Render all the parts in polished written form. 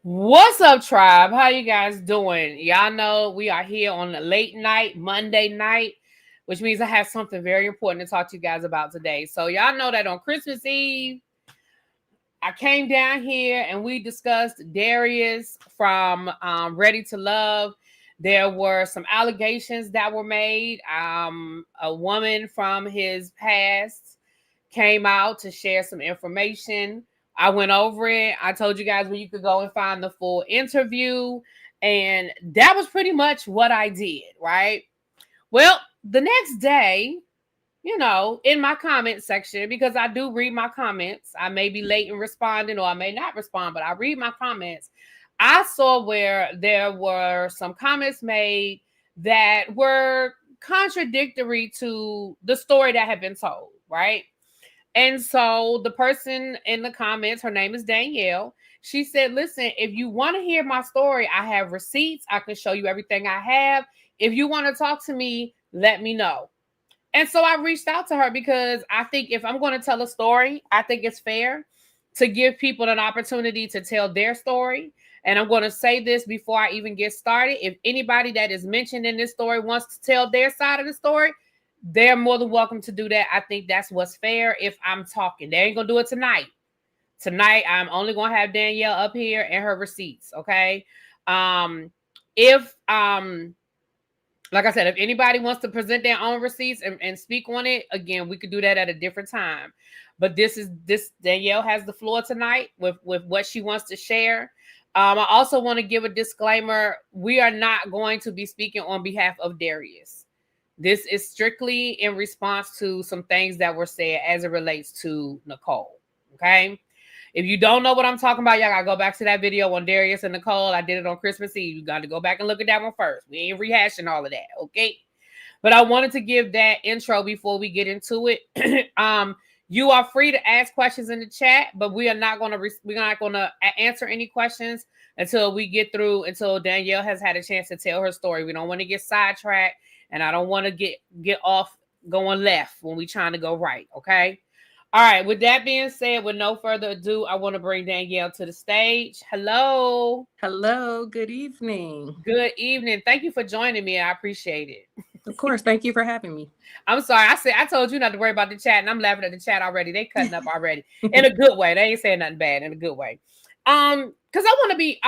What's up, tribe? How you guys doing? Y'all know we are here on the late night, Monday night, which means I have something very important to talk to you guys about today. So y'all know that on Christmas Eve, I came down here and we discussed Darius from Ready to Love. There were some allegations that were made. A woman from his past came out to share some information. I went over it. I told you guys where you could go and find the full interview. And that was pretty much what I did, right? Well, the next day, in my comment section, because I do read my comments. I may be late in responding or I may not respond, but I read my comments. I saw where there were some comments made that were contradictory to the story that had been told, right? And so the person in the comments, her name is Danielle. She said, listen, if you want to hear my story, I have receipts. I can show you everything I have. If you want to talk to me, let me know. And so I reached out to her because I think if I'm going to tell a story, I think it's fair to give people an opportunity to tell their story. And I'm going to say this before I even get started. If anybody that is mentioned in this story wants to tell their side of the story, they're more than welcome to do that. I think that's what's fair if I'm talking. They ain't going to do it tonight. Tonight, I'm only going to have Danielle up here and her receipts, okay? If like I said, if anybody wants to present their own receipts and speak on it, again, we could do that at a different time. But this Danielle has the floor tonight with what she wants to share. I also want to give a disclaimer. We are not going to be speaking on behalf of Darius. This is strictly in response to some things that were said as it relates to Nicole. Okay. If you don't know what I'm talking about, y'all gotta go back to that video on Darius and Nicole. I did it on Christmas Eve. You got to go back and look at that one first. We ain't rehashing all of that, okay? But I wanted to give that intro before we get into it. You are free to ask questions in the chat, but we're not gonna answer any questions until Danielle has had a chance to tell her story. We don't want to get sidetracked, and I don't want to get off going left when we trying to go right, okay? All right, with that being said, with no further ado, I want to bring Danielle to the stage. Hello. Hello, good evening. Good evening. Thank you for joining me. I appreciate it. Of course, thank you for having me. I'm sorry. I told you not to worry about the chat, and I'm laughing at the chat already. They cutting up already in a good way. They ain't saying nothing bad, in a good way. Because I want to be,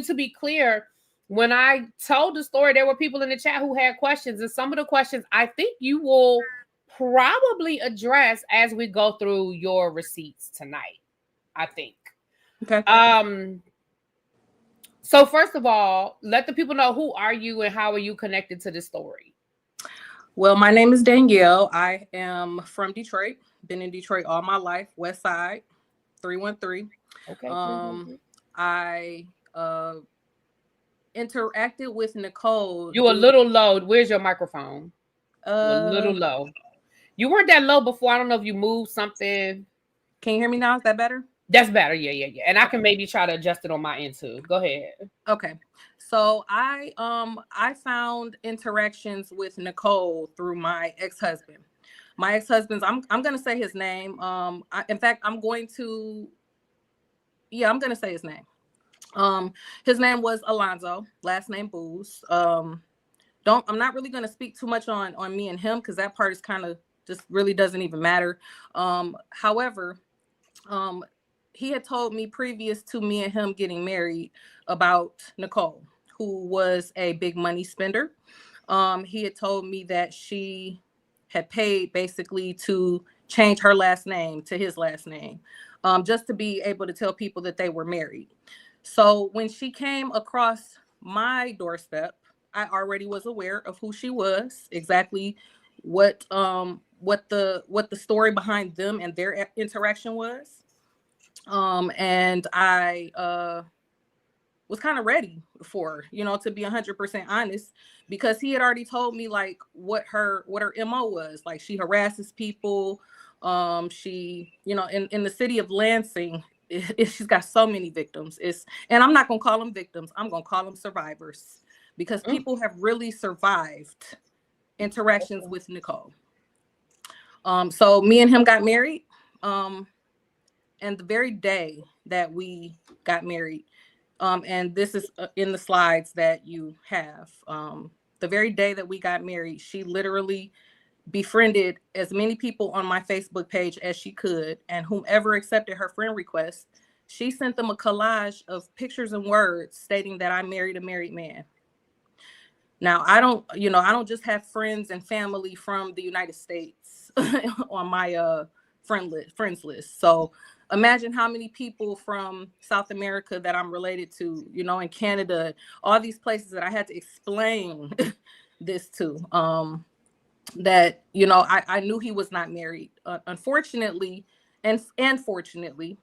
to be clear, when I told the story, there were people in the chat who had questions, and some of the questions I think you will probably address as we go through your receipts tonight, I think. Okay. So first of all, let the people know, who are you and how are you connected to this story? Well, my name is Danielle. I am from Detroit. Been in Detroit all my life. West Side, 313. Okay. I interacted with Nicole. You a little low. Where's your microphone? A little low. You weren't that low before. I don't know if you moved something. Can you hear me now? Is that better? That's better. Yeah. And I can maybe try to adjust it on my end too. Go ahead. Okay. So I found interactions with Nicole through my ex-husband. My ex-husband's, I'm gonna say his name. I'm going to say his name. His name was Alonzo, last name Booz. I'm not really gonna speak too much on me and him because that part is kind of just really doesn't even matter. However, he had told me previous to me and him getting married about Nicole, who was a big money spender. He had told me that she had paid basically to change her last name to his last name, just to be able to tell people that they were married. So when she came across my doorstep, I already was aware of who she was, exactly what the story behind them and their interaction was. And I was kind of ready for her, to be 100% honest, because he had already told me like what her MO was. Like, she harasses people. She, in the city of Lansing, she's got so many victims. And I'm not gonna call them victims. I'm gonna call them survivors, because people have really survived interactions with Nicole. So me and him got married. And the very day that we got married, And this is in the slides that you have. The very day that we got married, she literally befriended as many people on my Facebook page as she could, and whomever accepted her friend request, she sent them a collage of pictures and words stating that I married a married man. Now, I don't just have friends and family from the United States on my friends list. So imagine how many people from South America that I'm related to, in Canada, all these places that I had to explain this to. That I knew he was not married. Unfortunately, and fortunately,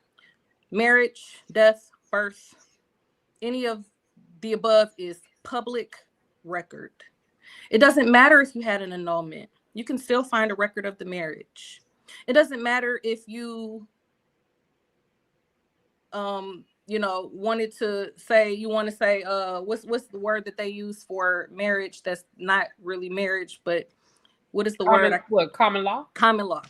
marriage, death, birth, any of the above is public record. It doesn't matter if you had an annulment. You can still find a record of the marriage. It doesn't matter if you wanted to say, what's the word that they use for marriage that's not really marriage, but what is the word? Common law? Common law,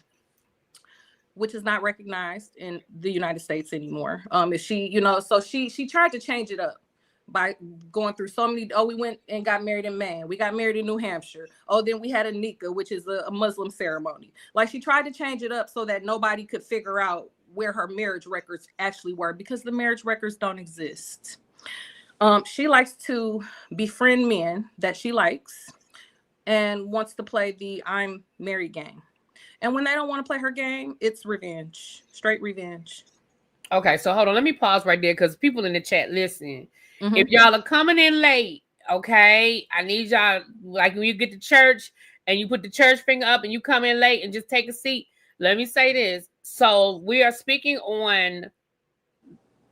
which is not recognized in the United States anymore. If she, so she tried to change it up by going through so many. Oh, we went and got married in Maine. We got married in New Hampshire. Oh, then we had a nikah, which is a Muslim ceremony. Like, she tried to change it up so that nobody could figure out where her marriage records actually were, because the marriage records don't exist. She likes to befriend men that she likes and wants to play the I'm married game. And when they don't want to play her game, it's revenge, straight revenge. Okay, so hold on. Let me pause right there, because people in the chat, listen. Mm-hmm. If y'all are coming in late, okay, I need y'all, like when you get to church and you put the church finger up and you come in late and just take a seat. Let me say this. So we are speaking on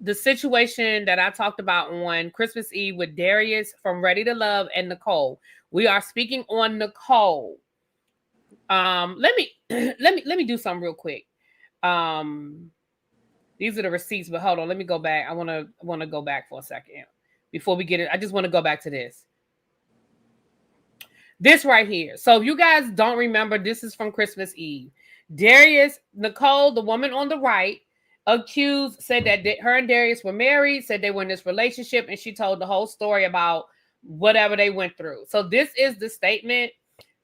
the situation that I talked about on Christmas Eve with Darius from Ready to Love and Nicole. We are speaking on Nicole. Let me do something real quick. These are the receipts, but hold on, let me go back. I want to go back for a second before we get it. I just want to go back to this. This right here. So if you guys don't remember, this is from Christmas Eve. Darius, Nicole, the woman on the right, said that her and Darius were married, said they were in this relationship, and she told the whole story about whatever they went through. So this is the statement.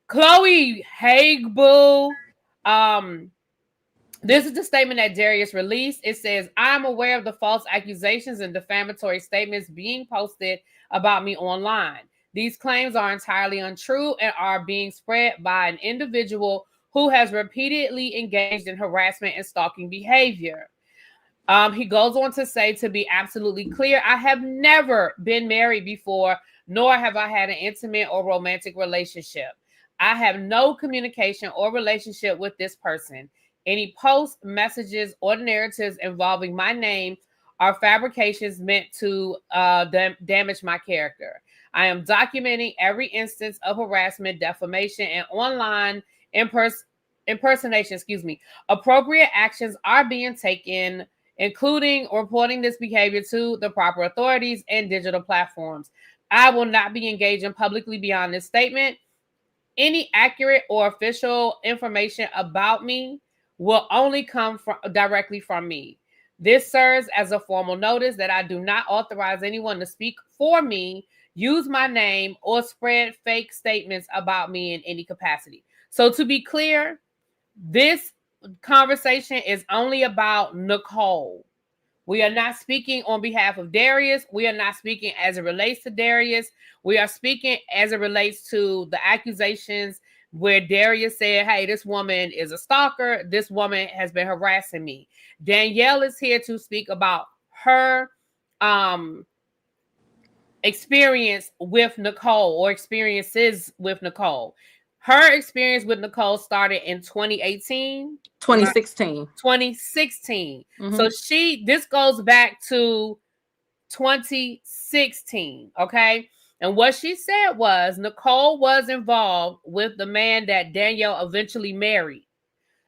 Chloe, hey, boo. This is the statement that Darius released. It says, I'm aware of the false accusations and defamatory statements being posted about me online. These claims are entirely untrue and are being spread by an individual who has repeatedly engaged in harassment and stalking behavior. He goes on to say, to be absolutely clear, I have never been married before, nor have I had an intimate or romantic relationship. I have no communication or relationship with this person. Any posts, messages, or narratives involving my name are fabrications meant to damage my character. I am documenting every instance of harassment, defamation, and online impersonation. Appropriate actions are being taken, including reporting this behavior to the proper authorities and digital platforms. I will not be engaging publicly beyond this statement. Any accurate or official information about me will only come directly from me. This serves as a formal notice that I do not authorize anyone to speak for me, use my name, or spread fake statements about me in any capacity. So to be clear, this conversation is only about Nicole. We are not speaking on behalf of Darius. We are not speaking as it relates to Darius. We are speaking as it relates to the accusations where Darius said, hey, this woman is a stalker. This woman has been harassing me. Danielle is here to speak about her experience with Nicole, or experiences with Nicole. Her experience with Nicole started in 2018. 2016. 2016. Mm-hmm. So this goes back to 2016. Okay. And what she said was Nicole was involved with the man that Danielle eventually married.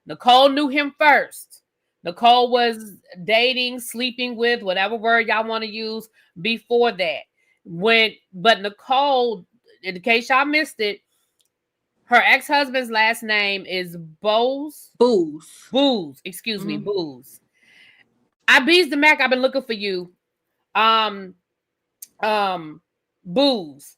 Nicole knew him first. Nicole was dating, sleeping with, whatever word y'all want to use before that. But Nicole, in case y'all missed it, her ex-husband's last name is Booz. Excuse me, Booz. I bees the Mac. I've been looking for you. booze.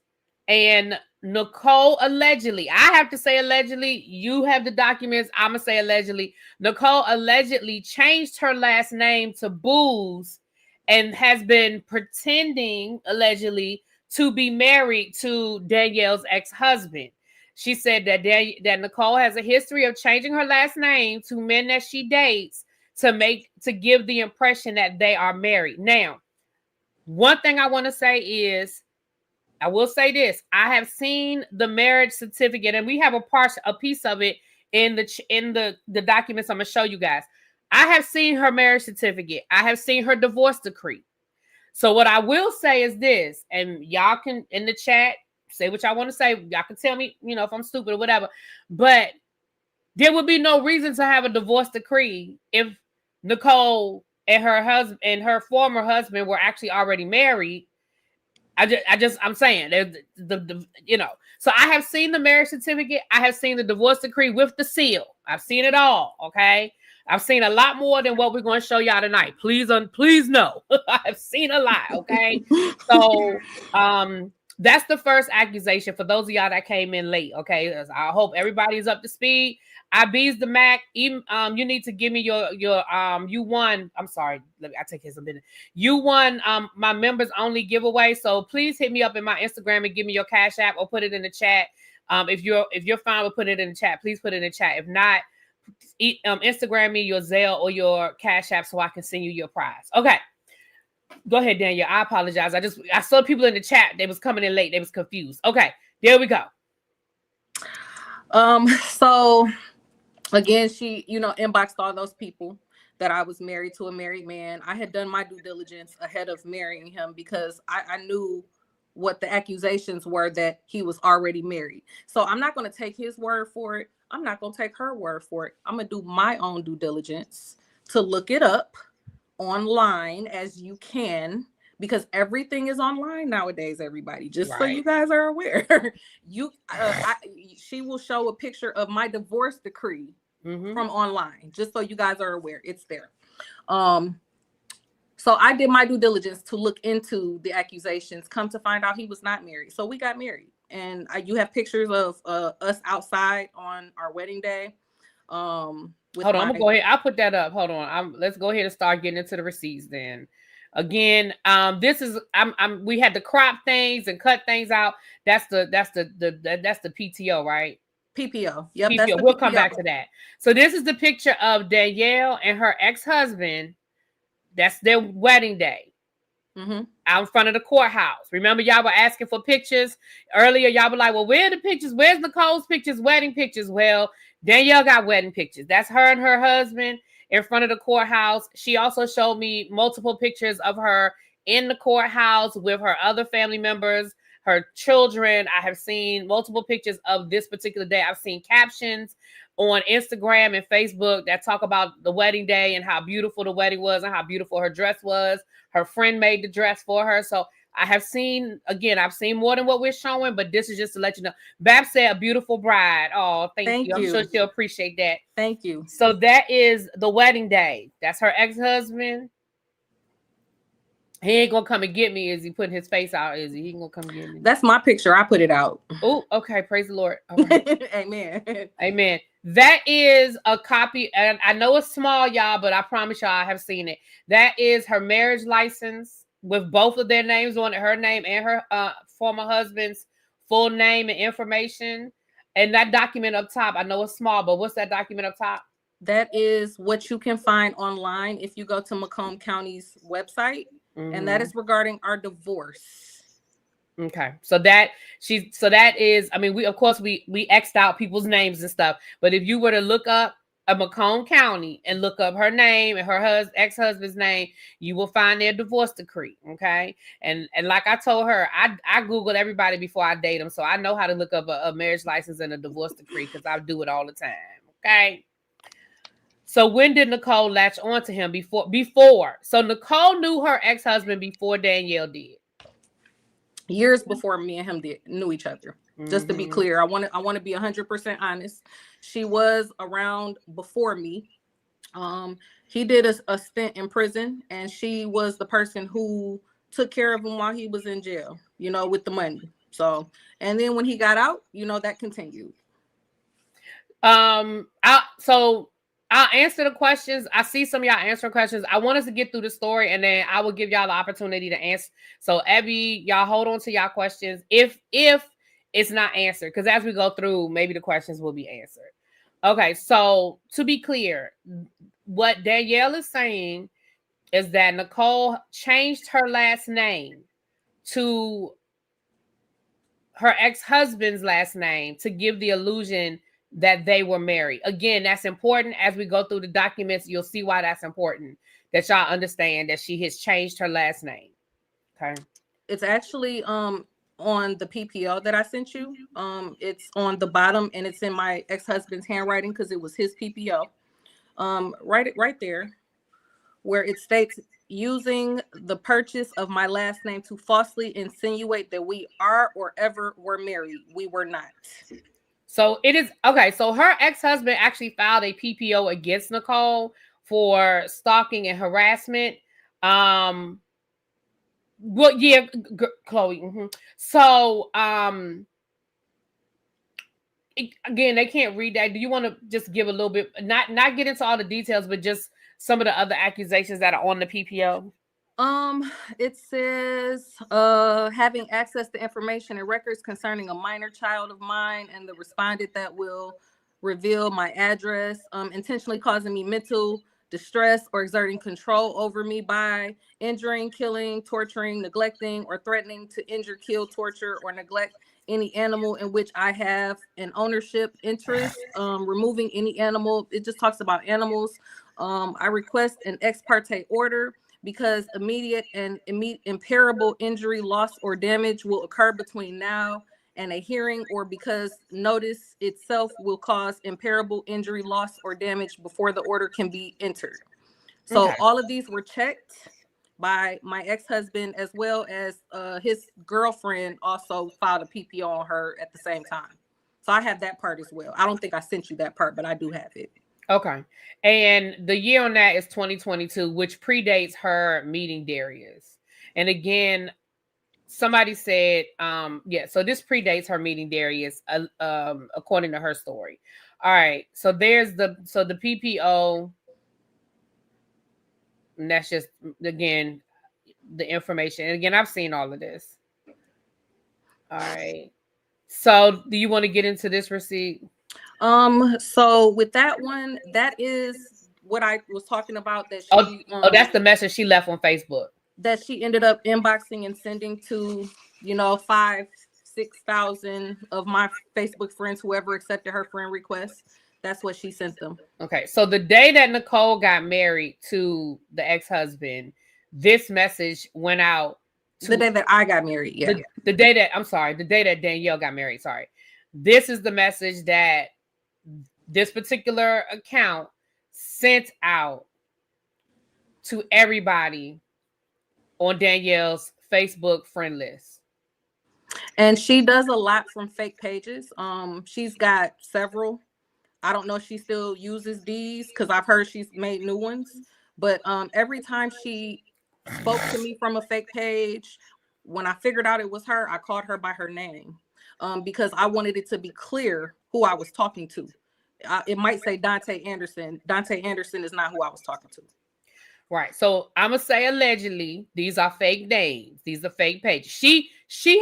And Nicole allegedly, I have to say allegedly, you have the documents, I'm gonna say allegedly. Nicole allegedly changed her last name to Booze and has been pretending allegedly to be married to Danielle's ex-husband. She said that that Nicole has a history of changing her last name to men that she dates to give the impression that they are married. Now, one thing I want to say is, I will say this: I have seen the marriage certificate, and we have a piece of it in the documents. I'm gonna show you guys. I have seen her marriage certificate. I have seen her divorce decree. So what I will say is this, and y'all can in the chat say what y'all want to say. Y'all can tell me, if I'm stupid or whatever. But there would be no reason to have a divorce decree if Nicole and her husband and her former husband were actually already married. I'm saying So I have seen the marriage certificate. I have seen the divorce decree with the seal. I've seen it all. Okay. I've seen a lot more than what we're going to show y'all tonight. Please know. I've seen a lot. Okay. So, that's the first accusation for those of y'all that came in late. Okay. I hope everybody's up to speed. I bees the Mac. You need to give me your you won. I'm sorry. I take his a minute. You won my members only giveaway. So please hit me up in my Instagram and give me your Cash App or put it in the chat. If you're fine with putting it in the chat, please put it in the chat. If not, Instagram me your Zelle or your Cash App so I can send you your prize. Okay. Go ahead, Daniel. I apologize. I saw people in the chat. They was coming in late. They was confused. Okay, there we go. So again, she, inboxed all those people that I was married to a married man. I had done my due diligence ahead of marrying him because I knew what the accusations were that he was already married. So I'm not going to take his word for it. I'm not going to take her word for it. I'm going to do my own due diligence to look it up online as you can, because everything is online nowadays, everybody, just right. So you guys are aware. She will show a picture of my divorce decree from online, just so you guys are aware. It's there. So I did my due diligence to look into the accusations. Come to find out he was not married. So we got married, and you have pictures of us outside on our wedding day. Hold on, I'm gonna go ahead. I'll put that up. Hold on. Let's go ahead and start getting into the receipts then. Again, this is we had to crop things and cut things out. That's the PTO, right? PPO. Yep. PPO. We'll come back to that. So this is the picture of Danielle and her ex-husband. That's their wedding day. Out in front of the courthouse. Remember, y'all were asking for pictures earlier. Y'all were like, well, where are the pictures? Where's Nicole's pictures, wedding pictures? Well, Danielle got wedding pictures. That's her and her husband in front of the courthouse. She also showed me multiple pictures of her in the courthouse with her other family members, her children. I have seen multiple pictures of this particular day. I've seen captions on Instagram and Facebook that talk about the wedding day and how beautiful the wedding was and how beautiful her dress was. Her friend made the dress for her. So I've seen more than what we're showing, but this is just to let you know. Bab said, a beautiful bride. Oh, thank you. I'm sure she'll appreciate that. Thank you. So that is the wedding day. That's her ex-husband. He ain't gonna come and get me. Is he putting his face out? Is he ain't gonna come get me? That's my picture. I put it out. Oh, okay. Praise the Lord. Right. Amen. Amen. That is a copy, and I know it's small, y'all, but I promise y'all I have seen it. That is her marriage license with both of their names on it, her name and her former husband's full name and information. And that document up top, I know it's small, but what's that document up top? That is what you can find online if you go to Macomb County's website. And that is regarding our divorce. Okay. So that is, I mean, we X'd out people's names and stuff, but if you were to look up a Macomb County and look up her name and her ex-husband's name, you will find their divorce decree. Okay. And like I told her, I Googled everybody before I date them. So I know how to look up a marriage license and a divorce decree because I do it all the time. Okay. So when did Nicole latch on to him before? So Nicole knew her ex-husband before Danielle did. Years before me and him knew each other. Just to be clear, I want to be 100% honest. She was around before me. He did a stint in prison, and she was the person who took care of him while he was in jail, you know, with the money. So, and then when he got out, you know, that continued. I'll answer the questions. I see some of y'all answering questions. I want us to get through the story, and then I will give y'all the opportunity to answer. So, Abby, y'all hold on to y'all questions if it's not answered, because as we go through, maybe the questions will be answered. Okay, so to be clear, what Danielle is saying is that Nicole changed her last name to her ex-husband's last name to give the illusion that they were married. Again, that's important. As we go through the documents, you'll see why that's important, that y'all understand that she has changed her last name. Okay. It's actually on the PPO that I sent you. It's on the bottom, and it's in my ex-husband's handwriting because it was his PPO. Right there, where it states, using the purchase of my last name to falsely insinuate that we are or ever were married. We were not. So it is okay. So her ex-husband actually filed a PPO against Nicole for stalking and harassment. Well, yeah, Chloe. Mm-hmm. So again, they can't read that. Do you want to just give a little bit, not get into all the details, but just some of the other accusations that are on the PPO? It says having access to information and records concerning a minor child of mine and the respondent that will reveal my address, intentionally causing me mental distress or exerting control over me by injuring, killing, torturing, neglecting, or threatening to injure, kill, torture, or neglect any animal in which I have an ownership interest, removing any animal. It just talks about animals. I request an ex parte order because immediate and irreparable injury, loss, or damage will occur between now and a hearing, or because notice itself will cause irreparable injury, loss, or damage before the order can be entered. So okay. All of these were checked by my ex-husband, as well as his girlfriend also filed a PPO on her at the same time. So I have that part as well. I don't think I sent you that part, but I do have it. Okay. And the year on that is 2022, which predates her meeting Darius. And again, somebody said, so this predates her meeting Darius, according to her story. All right. So there's the PPO. And that's just, again, the information. And again, I've seen all of this. All right. So do you want to get into this receipt? So with that one, that is what I was talking about, that she that's the message she left on Facebook that she ended up inboxing and sending to, 5,000-6,000 of my Facebook friends, whoever accepted her friend request. That's what she sent them. Okay. So the day that Nicole got married to the ex-husband, this message went out. The day that I got married. Yeah. The day that Danielle got married. Sorry. This is the message that this particular account sent out to everybody on Danielle's Facebook friend list. And she does a lot from fake pages. She's got several. I don't know if she still uses these because I've heard she's made new ones. But every time she spoke to me from a fake page, when I figured out it was her, I called her by her name because I wanted it to be clear who I was talking to. It might say Dante Anderson. Dante Anderson is not who I was talking to. Right. So I'm gonna say allegedly, these are fake names. These are fake pages. She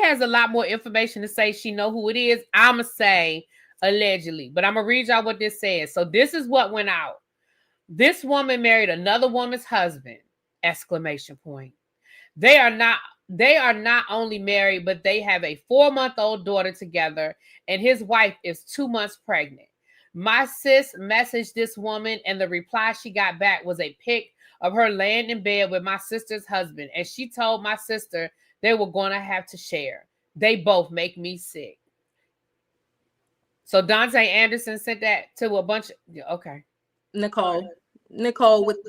has a lot more information to say she know who it is. I'm gonna say allegedly, but I'm gonna read y'all what this says. So this is what went out. This woman married another woman's husband! ! They are not only married, but they have a 4-month-old daughter together, and his wife is 2 months pregnant. My sis messaged this woman, and the reply she got back was a pic of her laying in bed with my sister's husband, and she told my sister they were going to have to share. They both make me sick. So Dante Anderson sent that to a bunch of, okay. Nicole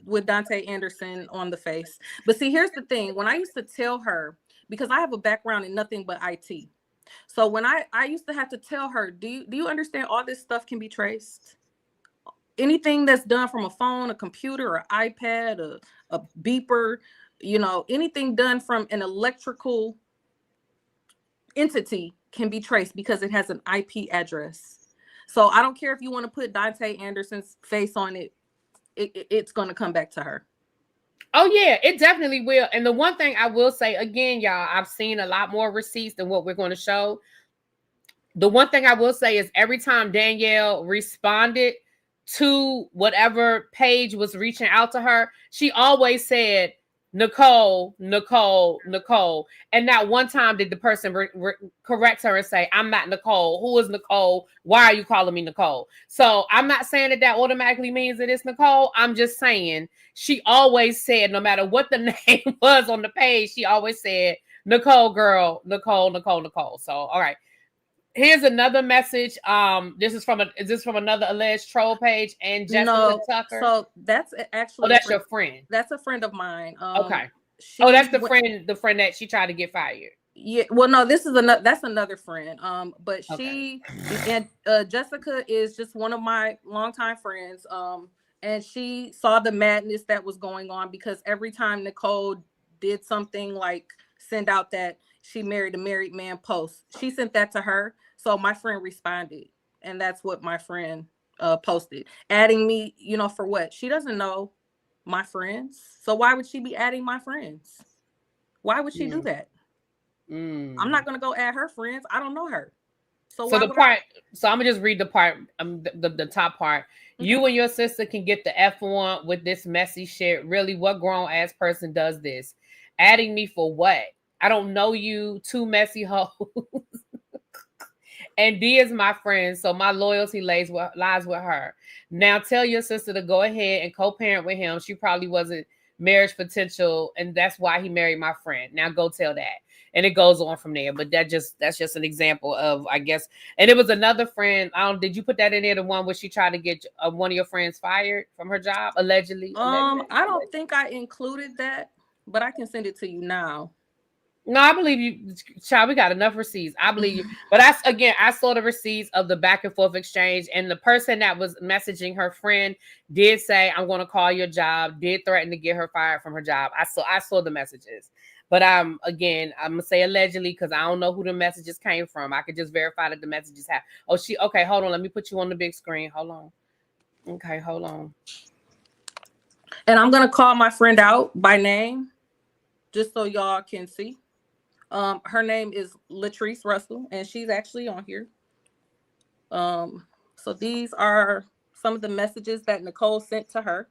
with Dante Anderson on the face. But see, here's the thing. When I used to tell her, because I have a background in nothing but IT. So when I used to have to tell her, do you understand all this stuff can be traced? Anything that's done from a phone, a computer, or iPad, a beeper, You know, anything done from an electrical entity can be traced because it has an IP address. So I don't care if you want to put Dante Anderson's face on it, it's going to come back to her. Oh yeah, it definitely will. And the one thing I will say again, y'all, I've seen a lot more receipts than what we're going to show. The one thing I will say is every time Danielle responded to whatever page was reaching out to her, she always said, Nicole, Nicole, Nicole. And not one time did the person correct her and say, I'm not Nicole. Who is Nicole? Why are you calling me Nicole? So I'm not saying that automatically means that it's Nicole. I'm just saying she always said, no matter what the name was on the page, she always said, Nicole, girl, Nicole, Nicole, Nicole. So, all right. Here's another message. Is this from another alleged troll page and Jessica Tucker? So that's actually that's your friend. That's a friend of mine. Okay. That's the friend that she tried to get fired. Yeah. Well, no, that's another friend. But she and Jessica is just one of my longtime friends. And she saw the madness that was going on because every time Nicole did something like send out that she married a married man post, she sent that to her. So my friend responded, and that's what my friend posted, adding me, for what? She doesn't know my friends. So why would she be adding my friends? Why would she do that? I'm not going to go add her friends. I don't know her. So I'm going to just read the part, the top part. Okay. You and your sister can get the F1 with this messy shit. Really, what grown ass person does this? Adding me for what? I don't know you, two messy hoes. And D is my friend, so my loyalty lies with her. Now tell your sister to go ahead and co-parent with him. She probably wasn't marriage potential, and that's why he married my friend. Now go tell that. And it goes on from there. But that's just an example of, I guess. And it was another friend. Did you put that in there? The one where she tried to get one of your friends fired from her job, allegedly? I don't think I included that, but I can send it to you now. No, I believe you, child. We got enough receipts. I believe you. But I saw the receipts of the back and forth exchange, and the person that was messaging her friend did say, "I'm going to call your job." Did threaten to get her fired from her job. I saw the messages, but I'm gonna say allegedly because I don't know who the messages came from. I could just verify that the messages have. Okay. Hold on. Let me put you on the big screen. Hold on. Okay, hold on. And I'm gonna call my friend out by name, just so y'all can see. Her name is Latrice Russell, and she's actually on here. So these are some of the messages that Nicole sent to her.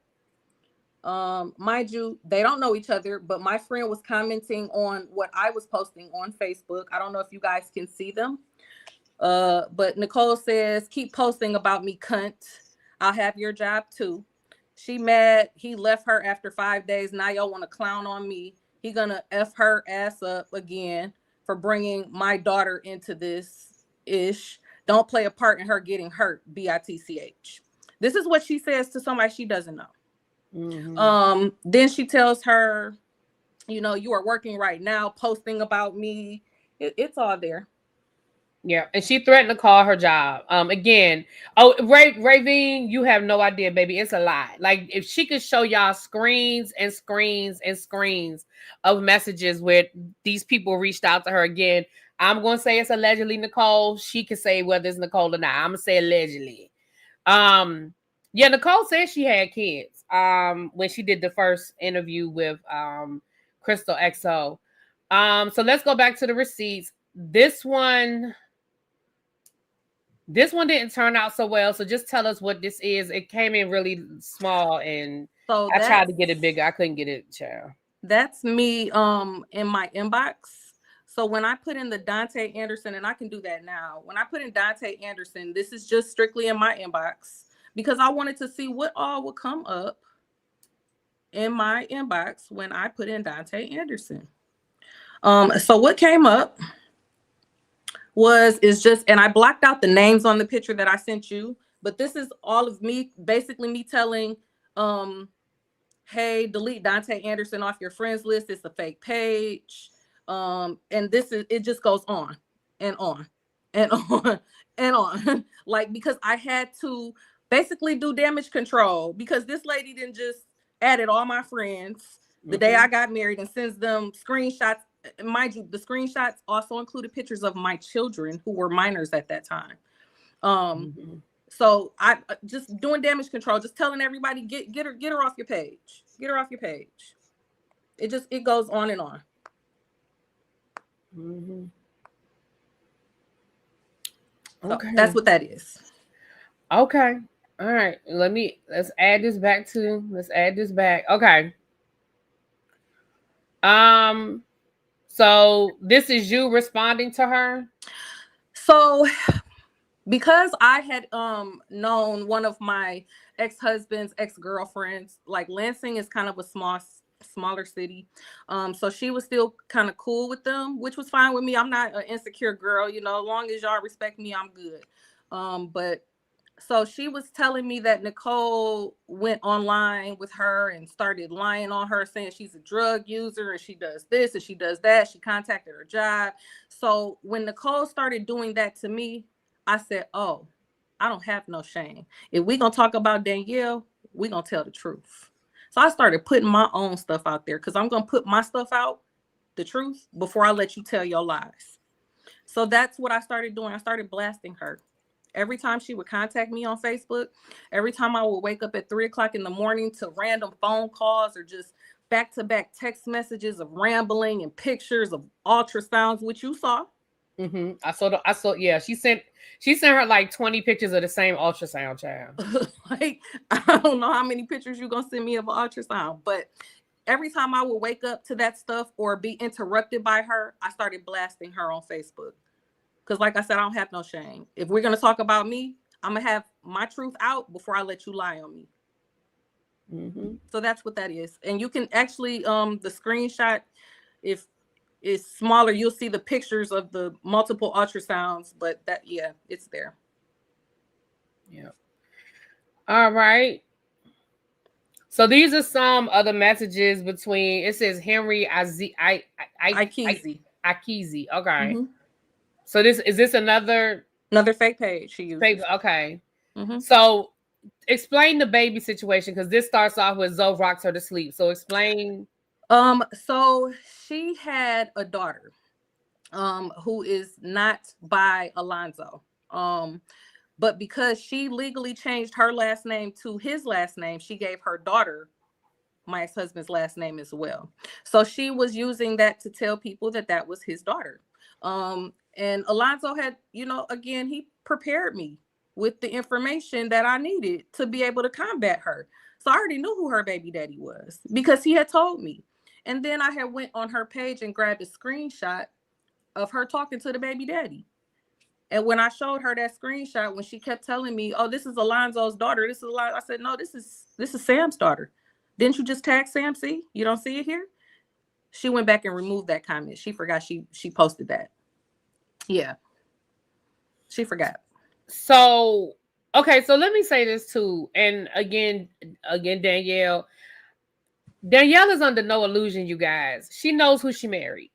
Mind you, they don't know each other, but my friend was commenting on what I was posting on Facebook. I don't know if you guys can see them. But Nicole says, keep posting about me, cunt. I'll have your job too. She mad he left her after 5 days. Now y'all want to clown on me. He gonna F her ass up again for bringing my daughter into this ish. Don't play a part in her getting hurt, bitch. This is what she says to somebody she doesn't know. Mm-hmm. Then she tells her, you are working right now, posting about me. It's all there. Yeah, and she threatened to call her job. Again, Ravine, you have no idea, baby. It's a lie. Like, if she could show y'all screens and screens and screens of messages where these people reached out to her again, I'm going to say it's allegedly Nicole. She could say whether it's Nicole or not. I'm going to say allegedly. Yeah, Nicole said she had kids when she did the first interview with Crystal XO. So let's go back to the receipts. This one didn't turn out so well. So just tell us what this is. It came in really small, and so I tried to get it bigger. I couldn't get it, child. That's me in my inbox. So when I put in the Dante Anderson, and I can do that now. When I put in Dante Anderson, this is just strictly in my inbox because I wanted to see what all would come up in my inbox when I put in Dante Anderson. So what came up and I blocked out the names on the picture that I sent you, but this is all of me, basically me telling, hey, delete Dante Anderson off your friends list. It's a fake page. And it just goes on and on and on and on. Like, because I had to basically do damage control because this lady didn't just added all my friends. the day I got married, and sends them screenshots. Mind you, the screenshots also included pictures of my children who were minors at that time. So I just doing damage control, just telling everybody, get her off your page. Get her off your page. It goes on and on. Okay. So that's what that is. Okay. All right. Let's add this back. Okay. So this is you responding to her? So because I had known one of my ex-husband's ex-girlfriends, like Lansing is kind of a smaller city. So she was still kind of cool with them, which was fine with me. I'm not an insecure girl, you know, as long as y'all respect me, I'm good. But so she was telling me that Nicole went online with her and started lying on her, saying she's a drug user and she does this and she does that. She contacted her job. So when Nicole started doing that to me, I said, oh, I don't have no shame. If we gonna talk about Danielle, we gonna tell the truth. So I started putting my own stuff out there because I'm gonna put my stuff out, the truth, before I let you tell your lies. So that's what I started doing. I started blasting her. Every time she would contact me on Facebook, every time I would wake up at 3 o'clock in the morning to random phone calls or just back-to-back text messages of rambling and pictures of ultrasounds, which you saw. I saw. Yeah, she sent her like 20 pictures of the same ultrasound, child. Like, I don't know how many pictures you're gonna send me of an ultrasound, but every time I would wake up to that stuff or be interrupted by her, I started blasting her on Facebook. Because like I said, I don't have no shame. If we're going to talk about me, I'm going to have my truth out before I let you lie on me. So that's what that is. And you can actually, the screenshot, if it's smaller, you'll see the pictures of the multiple ultrasounds. But that, yeah, it's there. Yeah. All right. So these are some other messages between, it says Henry Ikizi. Okay. So is this another fake page she used? Okay. So explain the baby situation, because this starts off with Zoe rocks her to sleep. So explain. So she had a daughter, who is not by Alonzo. But because she legally changed her last name to his last name, she gave her daughter my ex-husband's last name as well. So she was using that to tell people that that was his daughter. And Alonzo had, you know, again, he prepared me with the information that I needed to be able to combat her. So I already knew who her baby daddy was because he had told me. And then I had went on her page and grabbed a screenshot of her talking to the baby daddy. And when I showed her that screenshot, when she kept telling me, "Oh, this is Alonzo's daughter. This is Alonzo," I said, "No, this is Sam's daughter. Didn't you just tag Sam? See, you don't see it here." She went back and removed that comment. She forgot she posted that. Yeah, she forgot. So okay, so let me say this too, and again, Danielle is under no illusion, you guys. She knows who she married.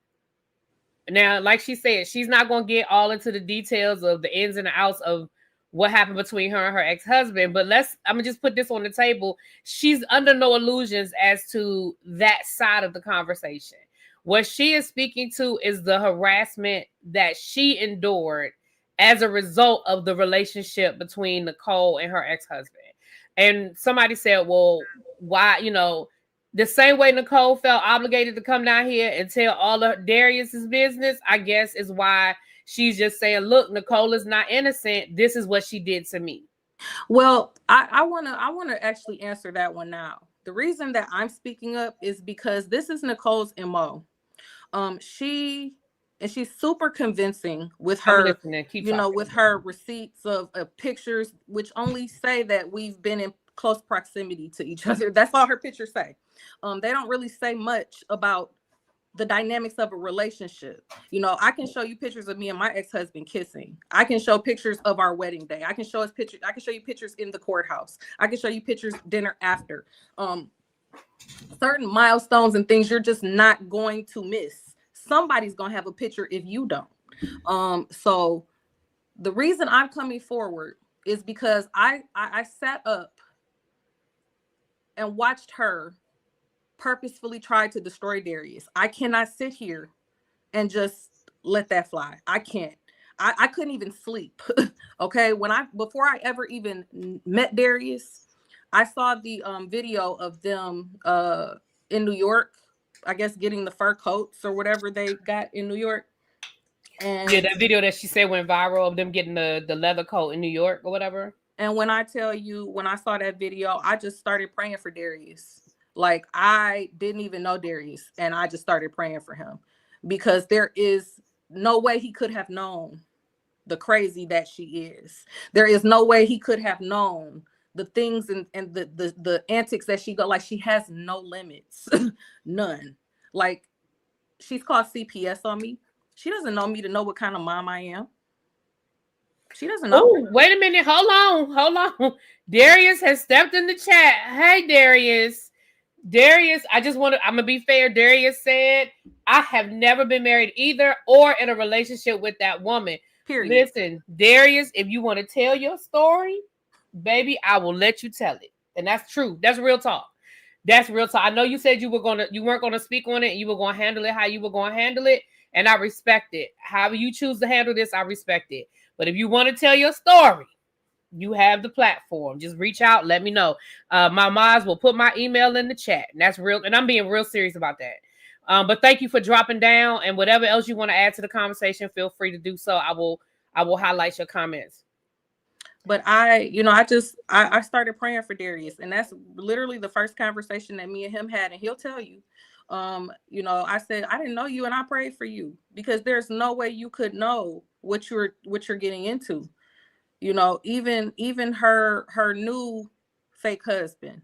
Now, like she said, she's not going to get all into the details of the ins and the outs of what happened between her and her ex-husband. But I'm going to just put this on the table. She's under no illusions as to that side of the conversation. What she is speaking to is the harassment that she endured as a result of the relationship between Nicole and her ex-husband. And somebody said, well, why, you know, the same way Nicole felt obligated to come down here and tell all of Darius's business, I guess is why she's just saying, look, Nicole is not innocent. This is what she did to me. Well, I wanna actually answer that one now. The reason that I'm speaking up is because this is Nicole's MO. She's super convincing with her, with her receipts of pictures, which only say that we've been in close proximity to each other. That's all her pictures say. They don't really say much about the dynamics of a relationship. You know, I can show you pictures of me and my ex-husband kissing. I can show pictures of our wedding day. I can show you pictures in the courthouse. I can show you pictures dinner after. Certain milestones and things you're just not going to miss. Somebody's gonna have a picture if you don't. So the reason I'm coming forward is because I sat up and watched her purposefully tried to destroy Darius. I cannot sit here and just let that fly. I can't. I couldn't even sleep. Okay. Before I ever even met Darius, I saw the video of them in New York, I guess getting the fur coats or whatever they got in New York. And yeah, that video that she said went viral of them getting the leather coat in New York or whatever. And when I tell you, when I saw that video, I just started praying for Darius. Like, I didn't even know Darius, and I just started praying for him, because there is no way he could have known the crazy that she is. There is no way he could have known the things and the antics that she got. Like, she has no limits. None. Like, she's called CPS on me. She doesn't know me to know what kind of mom I am. She doesn't know. Oh, wait a minute. Hold on. Darius has stepped in the chat. Hey, Darius, I'm going to be fair. Darius said, I have never been married either or in a relationship with that woman. Period. Listen, Darius, if you want to tell your story, baby, I will let you tell it. And that's true. That's real talk. I know you said you weren't going to speak on it, and you were going to handle it how you were going to handle it. And I respect it. However you choose to handle this, I respect it. But if you want to tell your story, you have the platform. Just reach out. Let me know. My moms will put my email in the chat. And that's real. And I'm being real serious about that. But thank you for dropping down. And whatever else you want to add to the conversation, feel free to do so. I will highlight your comments. But I started praying for Darius. And that's literally the first conversation that me and him had. And he'll tell you. I said, I didn't know you, and I prayed for you, because there's no way you could know what you're getting into. Even her new fake husband,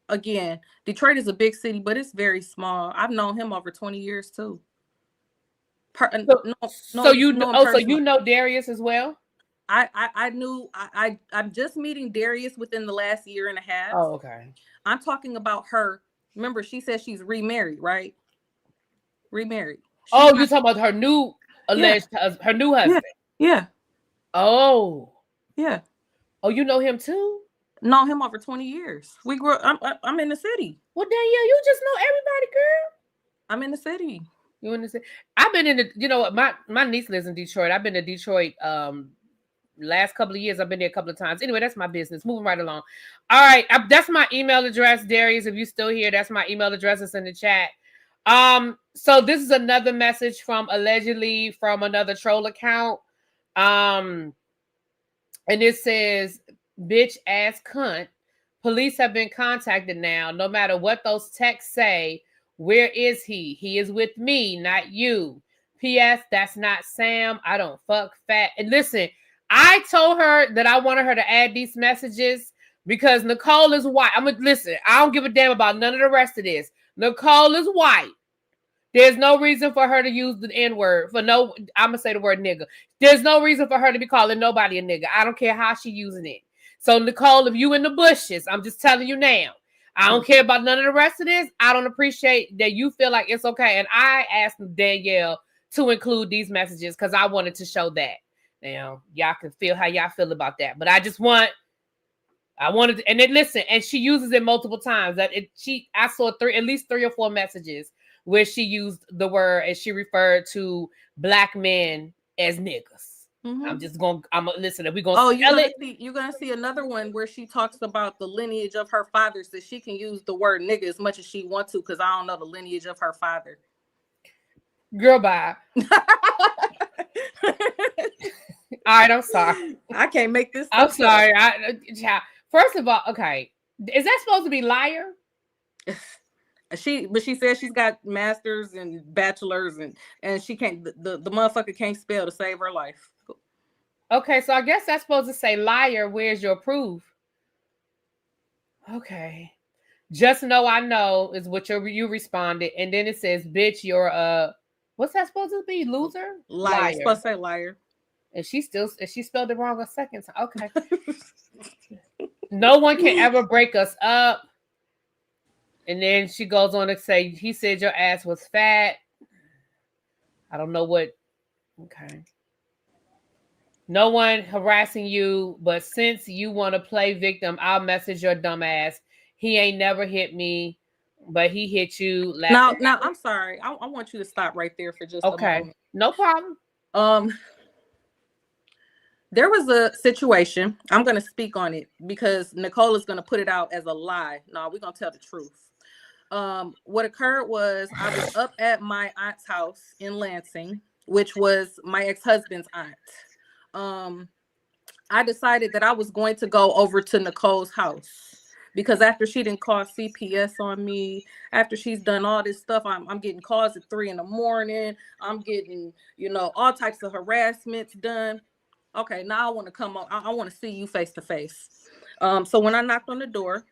again, Detroit is a big city, but it's very small. I've known him over 20 years too. So you know Darius as well? I'm just meeting Darius within the last year and a half. Oh, okay. I'm talking about her. Remember, she said she's remarried, right? Remarried. You're talking about her new alleged her new husband. Yeah. Oh. Yeah. Oh, you know him too? Know him over 20 years. We grew up. I'm in the city. Well, Danielle, you just know everybody, girl. I'm in the city. You in the city? I've been in the. My niece lives in Detroit. I've been to Detroit. Last couple of years, I've been there a couple of times. Anyway, that's my business. Moving right along. All right, that's my email address, Darius. If you're still here, that's my email address. It's in the chat. So this is another message from allegedly from another troll account. And it says, "Bitch ass cunt. Police have been contacted now. No matter what those texts say, where is he? He is with me, not you. P.S. That's not Sam. I don't fuck fat." And listen, I told her that I wanted her to add these messages because Nicole is white. Listen, I don't give a damn about none of the rest of this. Nicole is white. There's no reason for her to use the N-word. I'm going to say the word nigga. There's no reason for her to be calling nobody a nigga. I don't care how she using it. So, Nicole, if you in the bushes, I'm just telling you now. I don't care about none of the rest of this. I don't appreciate that you feel like it's okay. And I asked Danielle to include these messages because I wanted to show that. Now, y'all can feel how y'all feel about that. But I wanted to, and then listen, and she uses it multiple times. I saw at least 3 or 4 messages where she used the word and she referred to black men as niggas. Mm-hmm. I'm listen, we're going to you're going to see another one where she talks about the lineage of her father, so she can use the word nigga as much as she wants to, because I don't know the lineage of her father. Girl, bye. All right, I'm sorry. I can't make this. I'm sorry. First of all, okay, is that supposed to be liar? She says she's got masters and bachelors, and she can't. The motherfucker can't spell to save her life. Okay, so I guess that's supposed to say liar. Where's your proof? Okay, just know I know is what you responded, and then it says, "Bitch, you're a." What's that supposed to be? Loser? Liar. It's supposed to say liar. And she spelled it wrong a second time. Okay. No one can ever break us up. And then she goes on to say, he said your ass was fat. I don't know what. Okay. No one harassing you, but since you want to play victim, I'll message your dumb ass. He ain't never hit me. but he hit you Now, laughing. I'm sorry. I want you to stop right there for just a Okay, moment. no problem. There was a situation. I'm going to speak on it because Nicole is going to put it out as a lie. No, we're going to tell the truth. What occurred was I was up at my aunt's house in Lansing, which was my ex-husband's aunt. I decided that I was going to go over to Nicole's house because after she didn't call CPS on me, after she's done all this stuff, I'm getting calls at 3 a.m. I'm getting, all types of harassments done. Okay, now I want to come on. I want to see you face to face. So when I knocked on the door,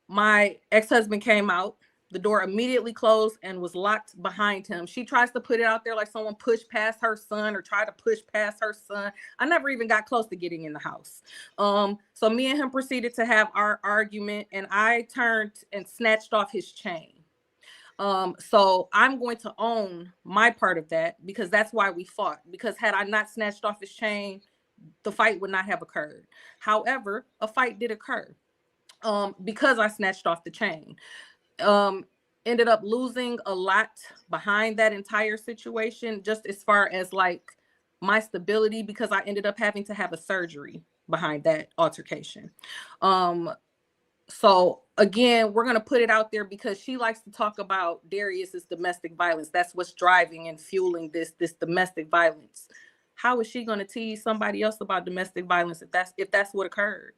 my ex-husband came out. The door immediately closed and was locked behind him. She tries to put it out there like someone pushed past her son or tried to push past her son. I never even got close to getting in the house. So me and him proceeded to have our argument, and I turned and snatched off his chain. So I'm going to own my part of that because that's why we fought. Because had I not snatched off his chain, the fight would not have occurred. However, a fight did occur because I snatched off the chain. Ended up losing a lot behind that entire situation, just as far as like my stability, because I ended up having to have a surgery behind that altercation. So again, we're going to put it out there because she likes to talk about Darius's domestic violence. That's what's driving and fueling this domestic violence. How is she going to tease somebody else about domestic violence if that's what occurred?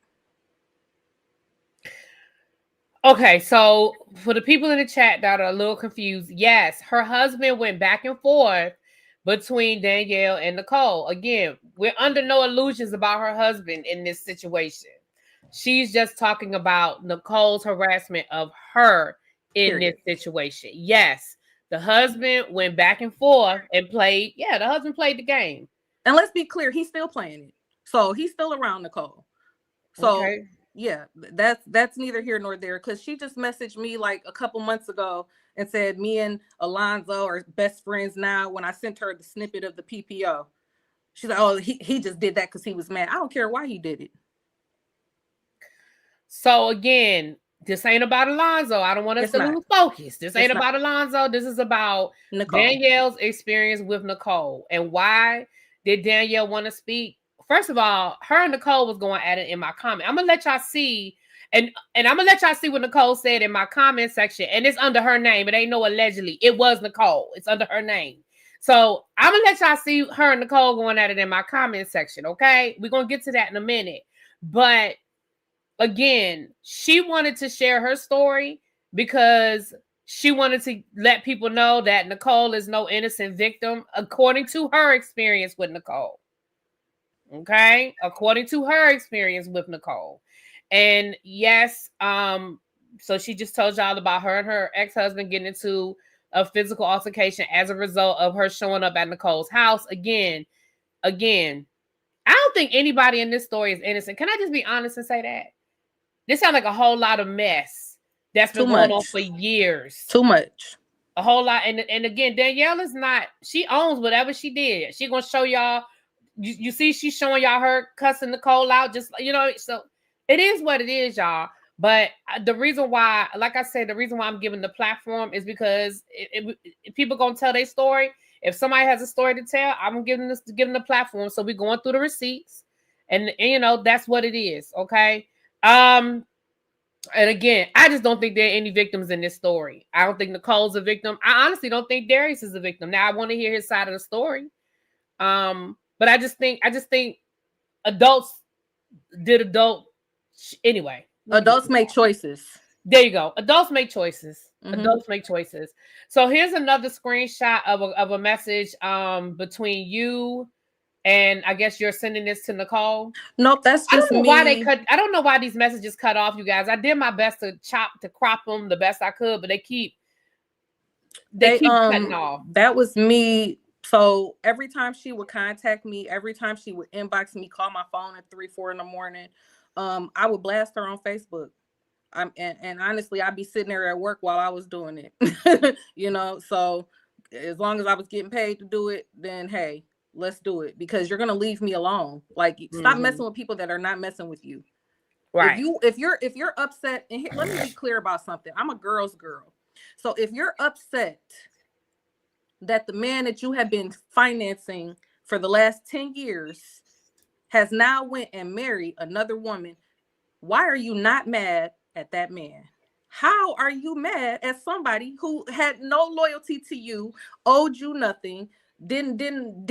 Okay, so for the people in the chat that are a little confused, yes, her husband went back and forth between Danielle and Nicole. Again, we're under no illusions about her husband in this situation. She's just talking about Nicole's harassment of her in this situation. Yes, the husband went back and forth and played. Yeah, the husband played the game. And let's be clear, he's still playing it. So he's still around Nicole. So okay. Yeah, that's neither here nor there, because she just messaged me like a couple months ago and said me and Alonzo are best friends now when I sent her the snippet of the PPO. She's like, oh, he just did that because he was mad. I don't care why he did it. So again, this ain't about Alonzo. I don't want us to lose focus. This ain't about Alonzo. This is about Nicole. Danielle's experience with Nicole. And why did Danielle want to speak? First of all, her and Nicole was going at it in my comment. I'm gonna let y'all see, and I'm gonna let y'all see what Nicole said in my comment section. And it's under her name. It ain't no allegedly. It was Nicole. It's under her name. So I'm gonna let y'all see her and Nicole going at it in my comment section. Okay, we're gonna get to that in a minute. But again, she wanted to share her story because she wanted to let people know that Nicole is no innocent victim, according to her experience with Nicole. Okay, according to her experience with Nicole. And yes, so she just told y'all about her and her ex-husband getting into a physical altercation as a result of her showing up at Nicole's house. Again, I don't think anybody in this story is innocent. Can I just be honest and say that? This sounds like a whole lot of mess that's been going on for years. Too much. A whole lot. And again, Danielle is not, she owns whatever she did. She gonna show y'all. You see, she's showing y'all her cussing Nicole out, just, so it is what it is, y'all. But the reason why, like I said, the reason why I'm giving the platform is because if people gonna tell their story. If somebody has a story to tell, I'm giving the platform. So we're going through the receipts, and that's what it is. Okay. And again, I just don't think there are any victims in this story. I don't think Nicole's a victim. I honestly don't think Darius is a victim. Now I want to hear his side of the story. But I just think adults did anyway. Adults make choices. There you go. Adults make choices. Mm-hmm. Adults make choices. So here's another screenshot of a message between you and I guess you're sending this to Nicole. Nope, that's just me. I don't know why these messages cut off, you guys. I did my best to crop them the best I could, but they keep cutting off. That was me. So every time she would contact me, every time she would inbox me, call my phone at 3-4 in the morning, I would blast her on Facebook. And honestly, I'd be sitting there at work while I was doing it. So as long as I was getting paid to do it, then hey, let's do it, because you're gonna leave me alone. Like, stop messing with people that are not messing with you. Right. If you're upset, and let me be clear about something. I'm a girl's girl. So if you're upset that the man that you have been financing for the last 10 years has now went and married another woman, why are you not mad at that man? How are you mad at somebody who had no loyalty to you, owed you nothing, didn't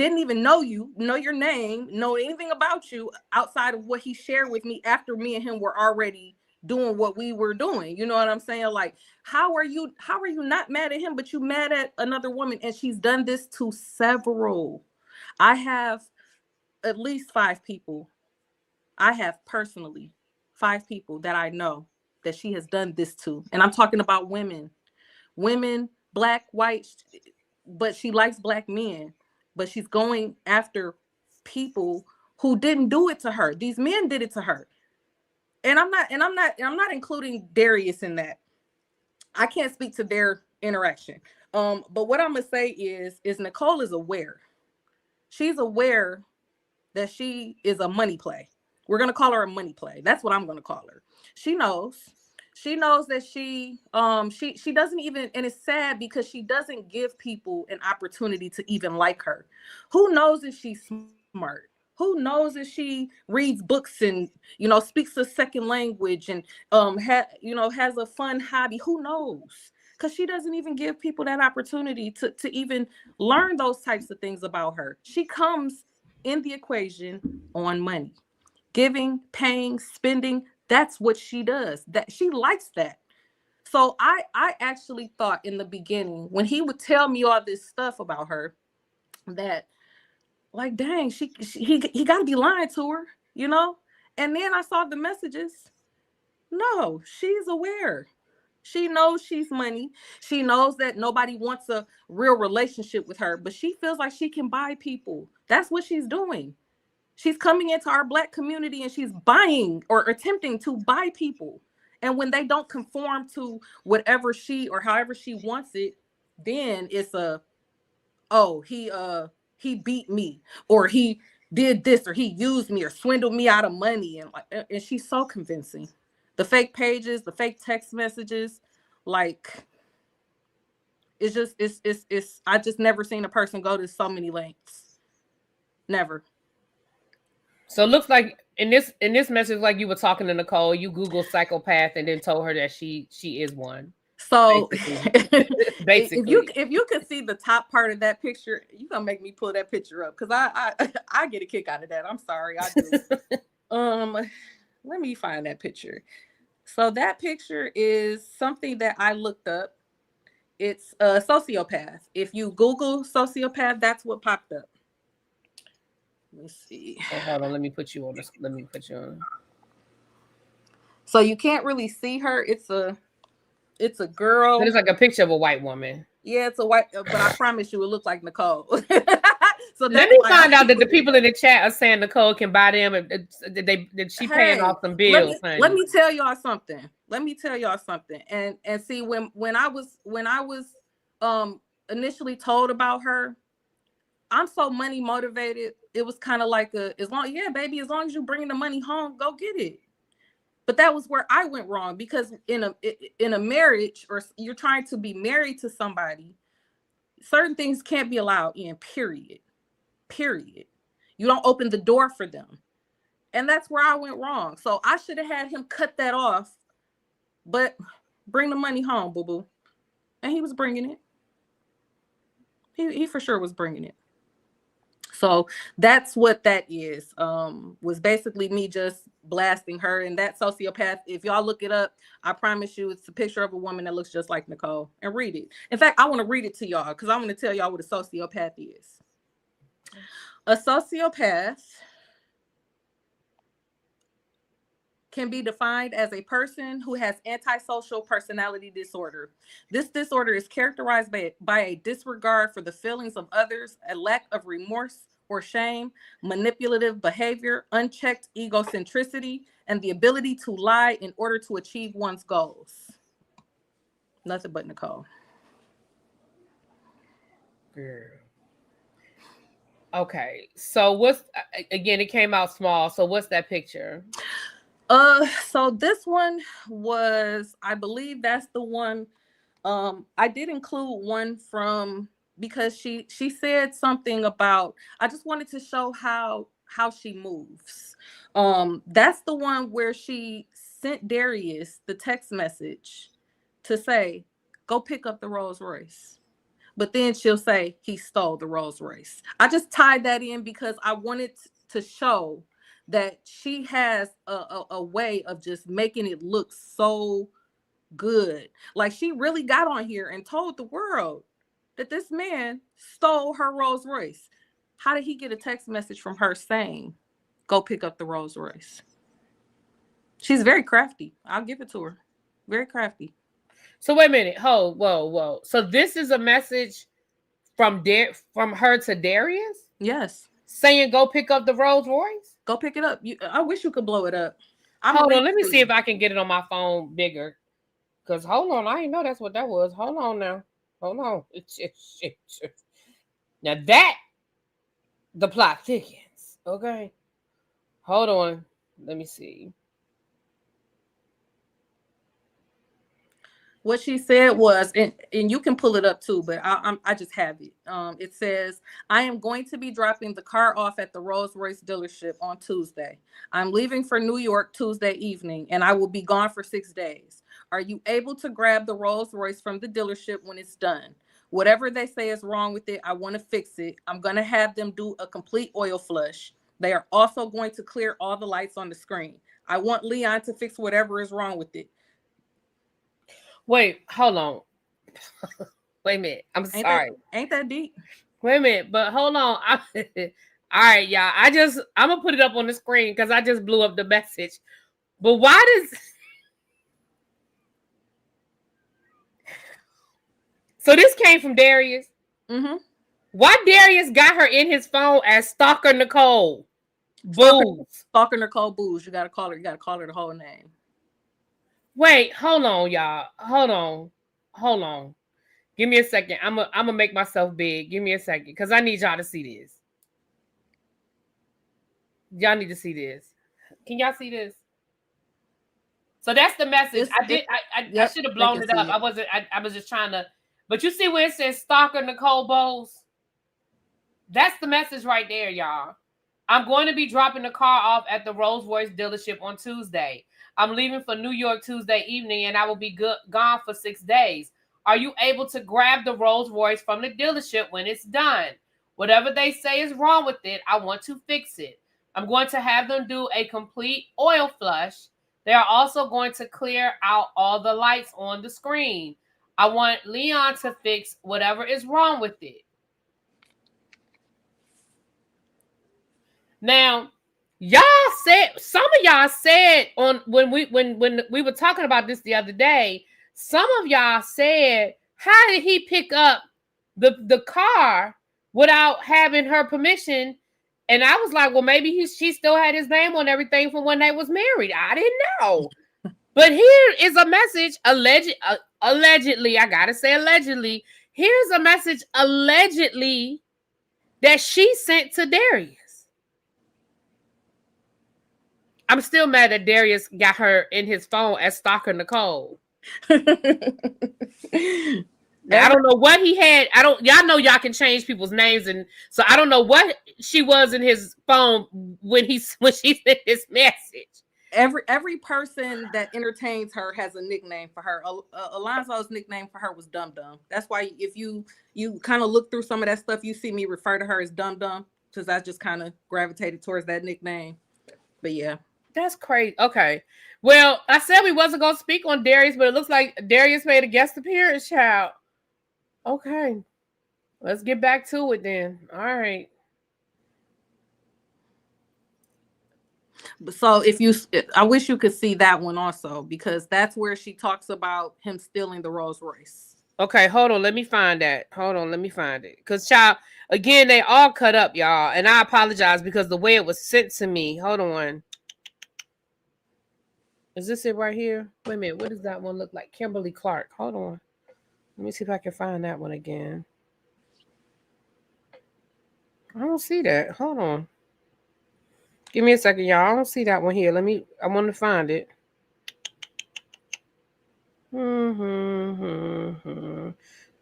even know you, know your name, know anything about you outside of what he shared with me after me and him were already doing what we were doing? You know what I'm saying? Like, how are you not mad at him, but you mad at another woman? And she's done this to several. I have at least 5 people. I have personally 5 people that I know that she has done this to. And I'm talking about women, black, white, but she likes black men, but she's going after people who didn't do it to her. These men did it to her. And I'm not including Darius in that. I can't speak to their interaction. But what I'm gonna say is Nicole is aware. She's aware that she is a money play. We're gonna call her a money play. That's what I'm gonna call her. She knows. She knows that she doesn't even, and it's sad because she doesn't give people an opportunity to even like her. Who knows if she's smart? Who knows if she reads books and speaks a second language and has a fun hobby? Who knows? Because she doesn't even give people that opportunity to even learn those types of things about her. She comes in the equation on money, giving, paying, spending. That's what she does. That she likes that. So I actually thought in the beginning when he would tell me all this stuff about her that, like, dang, he got to be lying to her, And then I saw the messages. No, she's aware. She knows she's money. She knows that nobody wants a real relationship with her, but she feels like she can buy people. That's what she's doing. She's coming into our Black community and she's buying or attempting to buy people. And when they don't conform to whatever she or however she wants it, then it's he beat me, or he did this, or he used me or swindled me out of money. And she's so convincing. The fake pages, the fake text messages, like it's I just never seen a person go to so many lengths. Never. So it looks like in this message, like you were talking to Nicole, you Googled psychopath and then told her that she is one. So basically. if you could see the top part of that picture, you're gonna make me pull that picture up because I get a kick out of that. I'm sorry, I do. Let me find that picture. So that picture is something that I looked up. It's a sociopath. If you Google sociopath, that's what popped up. Let me see. Oh, hold on. Let me put you on this. Let me put you on. So you can't really see her. It's a girl. It's like a picture of a white woman. Yeah, it's a white, but I promise you, it looks like Nicole. So let me find out that the people in the chat are saying Nicole can buy them. Did she paying off some bills? Let me tell y'all something. And see, when I was initially told about her, I'm so money motivated. It was kind of like as long as you bring the money home, go get it. But that was where I went wrong, because in a marriage, or you're trying to be married to somebody, certain things can't be allowed in, period. You don't open the door for them. And that's where I went wrong. So I should have had him cut that off, but bring the money home, boo-boo. And he was bringing it. He for sure was bringing it. So that's what that is. Was basically me just blasting her. And that sociopath, if y'all look it up, I promise you it's a picture of a woman that looks just like Nicole. And read it. In fact, I want to read it to y'all because I want to tell y'all what a sociopath is. A sociopath can be defined as a person who has antisocial personality disorder. This disorder is characterized by a disregard for the feelings of others, a lack of remorse or shame, manipulative behavior, unchecked egocentricity, and the ability to lie in order to achieve one's goals. Nothing but Nicole. Girl. Okay, so what's, again, it came out small. So what's that picture? So this one was, I believe that's the one. I did include one from, because she said something about, I just wanted to show how she moves. That's the one where she sent Darius the text message to say, go pick up the Rolls Royce. But then she'll say he stole the Rolls Royce. I just tied that in because I wanted to show that she has a way of just making it look so good. Like she really got on here and told the world that this man stole her Rolls Royce. How did he get a text message from her saying, go pick up the Rolls Royce? She's very crafty. I'll give it to her. Very crafty. So wait a minute. Whoa. So this is a message from her to Darius? Yes. Saying go pick up the Rolls Royce? Go pick it up. I wish you could blow it up. Hold on, let me see if I can get it on my phone bigger. Because hold on, I didn't know that's what that was. Hold on now. Hold on. Now that the plot thickens. Okay. Hold on. Let me see. What she said was, and you can pull it up too, but I just have it. It says, I am going to be dropping the car off at the Rolls Royce dealership on Tuesday. I'm leaving for New York Tuesday evening, and I will be gone for 6 days. Are you able to grab the Rolls Royce from the dealership when it's done? Whatever they say is wrong with it, I want to fix it. I'm going to have them do a complete oil flush. They are also going to clear all the lights on the screen. I want Leon to fix whatever is wrong with it. Wait, hold on. Wait a minute. I'm sorry. Ain't that deep? Wait a minute, but hold on. All right, y'all. I'm gonna put it up on the screen because I just blew up the message. But why does so this came from Darius? Mm-hmm. Why Darius got her in his phone as Stalker Nicole? Booze. Stalker Nicole Booze. You gotta call her the whole name. Wait, hold on, y'all. Hold on. Give me a second. I'm gonna make myself big. Give me a second, because I need y'all to see this. Y'all need to see this. Can y'all see this? So that's the message. I should have blown it up. I was just trying to, but you see where it says Stalker Nicole Bowles? That's the message right there, y'all. I'm going to be dropping the car off at the Rolls Royce dealership on Tuesday. I'm leaving for New York Tuesday evening, and I will be gone for 6 days. Are you able to grab the Rolls Royce from the dealership when it's done? Whatever they say is wrong with it, I want to fix it. I'm going to have them do a complete oil flush. They are also going to clear out all the lights on the screen. I want Leon to fix whatever is wrong with it. Now, some of y'all said on when we were talking about this the other day, some of y'all said, how did he pick up the car without having her permission? And I was like, well, maybe she still had his name on everything from when they was married. I didn't know. But here is a message, allegedly, I gotta say allegedly. Here's a message allegedly that she sent to Darius. I'm still mad that Darius got her in his phone as Stalker Nicole. I don't know what he had. Y'all know y'all can change people's names, and so I don't know what she was in his phone when she sent this message. Every person that entertains her has a nickname for her. Alonzo's nickname for her was Dum Dum. That's why if you kind of look through some of that stuff, you see me refer to her as Dum Dum, because I just kind of gravitated towards that nickname. But yeah. That's crazy. Okay. Well, I said we wasn't going to speak on Darius, but it looks like Darius made a guest appearance, child. Okay. Let's get back to it then. All right. So I wish you could see that one also, because that's where she talks about him stealing the Rolls Royce. Okay, hold on. Let me find that. Let me find it. Because, child, again, they all cut up, y'all. And I apologize because the way it was sent to me. Hold on. Is this it right here? Wait a minute. What does that one look like? Kimberly Clark. Hold on. Let me see if I can find that one again. I don't see that. Hold on. Give me a second, y'all. I don't see that one here. I want to find it.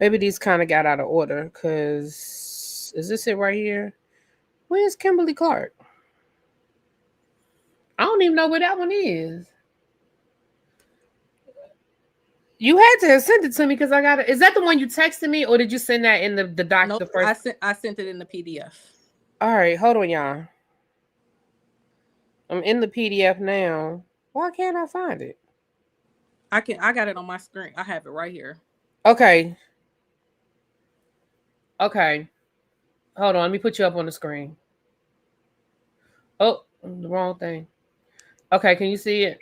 Maybe these kind of got out of order because is this it right here? Where's Kimberly Clark? I don't even know where that one is. You had to have sent it to me because I got it. Is that the one you texted me, or did you send that in the doc? Nope, the first. I sent it in the PDF. All right, hold on, y'all. I'm in the PDF now. Why can't I find it? I got it on my screen. I have it right here. Okay. Hold on, let me put you up on the screen. Oh, the wrong thing. Okay, can you see it?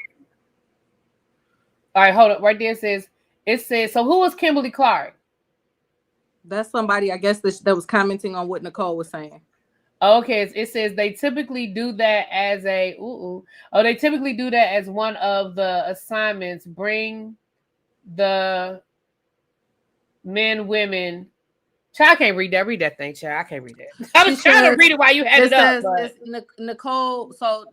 All right, hold up. Right there it says, so who was Kimberly Clark? That's somebody, I guess, that was commenting on what Nicole was saying. Okay, it says they typically do that as they typically do that as one of the assignments. Bring the women. Child, I can't read that. Read that thing, child. I can't read that. I was trying to read it while you had it up. But... Nicole. So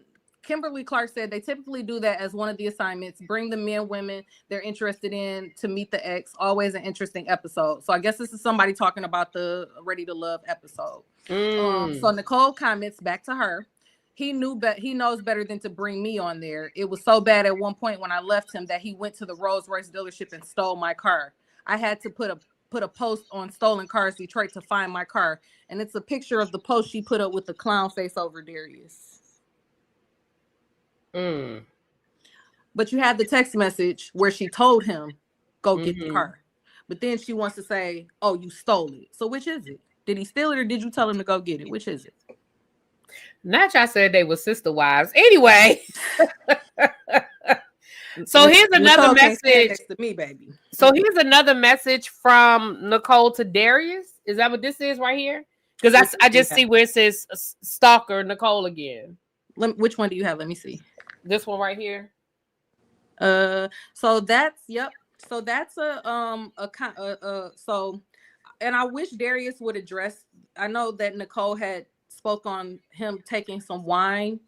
Kimberly Clark said they typically do that as one of the assignments. Bring the men, women they're interested in to meet the ex. Always an interesting episode. So I guess this is somebody talking about the Ready to Love episode. So Nicole comments back to her. He knows better than to bring me on there. It was so bad at one point when I left him that he went to the Rolls Royce dealership and stole my car. I had to put a post on Stolen Cars Detroit to find my car, and it's a picture of the post she put up with the clown face over Darius. But you have the text message where she told him, go get the car. But then she wants to say, oh, you stole it. So which is it? Did he steal it or did you tell him to go get it? Which is it? Not y'all said they were sister wives. Anyway. So here's another message. Next to me, baby. So here's another message from Nicole to Darius. Is that what this is right here? Because I just see where it says stalker Nicole again. Which one do you have? Let me see. This one right here. So that's So that's so, and I wish Darius would address. I know that Nicole had spoke on him taking some wine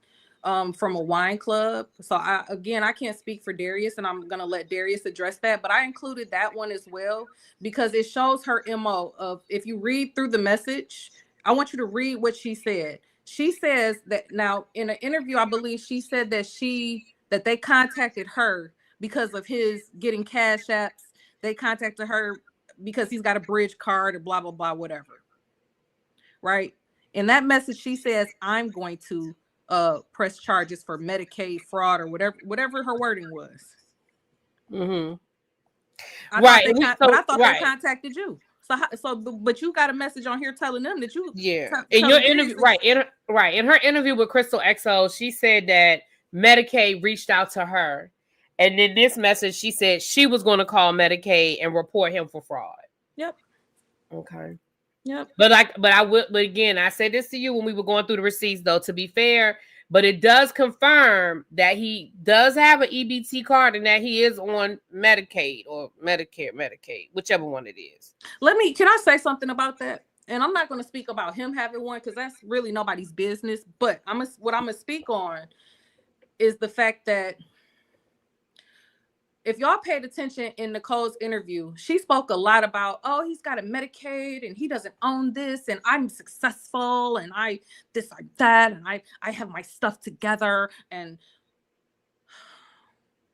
from a wine club. So I can't speak for Darius, and I'm gonna let Darius address that. But I included that one as well because it shows her MO of, if you read through the message, I want you to read what she said. She says that now in an interview, I believe she said that they contacted her because of his getting cash apps. They contacted her because he's got a bridge card or blah, blah, blah, whatever. Right? In that message, she says, I'm going to press charges for Medicaid fraud or whatever her wording was. Right. I thought they contacted you. But you got a message on here telling them that you. Yeah. In your interview, in her interview with Crystal XO, she said that Medicaid reached out to her. And in this message, she said she was going to call Medicaid and report him for fraud. Yep. Okay. Yep. But again, I said this to you when we were going through the receipts, though, to be fair, but it does confirm that he does have an EBT card and that he is on Medicaid or Medicaid, whichever one it is. Can I say something about that? And I'm not going to speak about him having one because that's really nobody's business. But what I'm going to speak on is the fact that if y'all paid attention in Nicole's interview, she spoke a lot about, oh, he's got a Medicaid and he doesn't own this and I'm successful and I that and I have my stuff together. And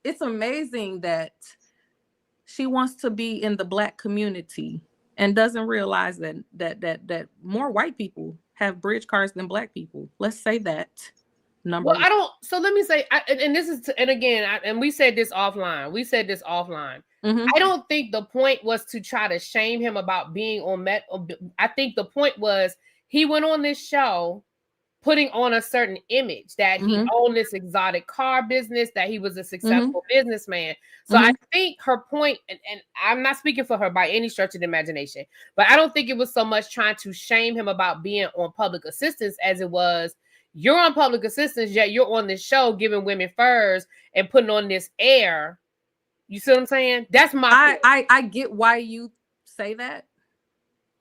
it's amazing that she wants to be in the Black community and doesn't realize that more white people have bridge cards than Black people. Let's say that. Well, I don't. So let me say, and we said this offline. Mm-hmm. I don't think the point was to try to shame him about being on Met. I think the point was he went on this show putting on a certain image that he owned this exotic car business, that he was a successful businessman. So I think her point, and I'm not speaking for her by any stretch of the imagination, but I don't think it was so much trying to shame him about being on public assistance as it was, you're on public assistance, yet you're on this show giving women furs and putting on this air. You see what I'm saying? That's my I get why you say that.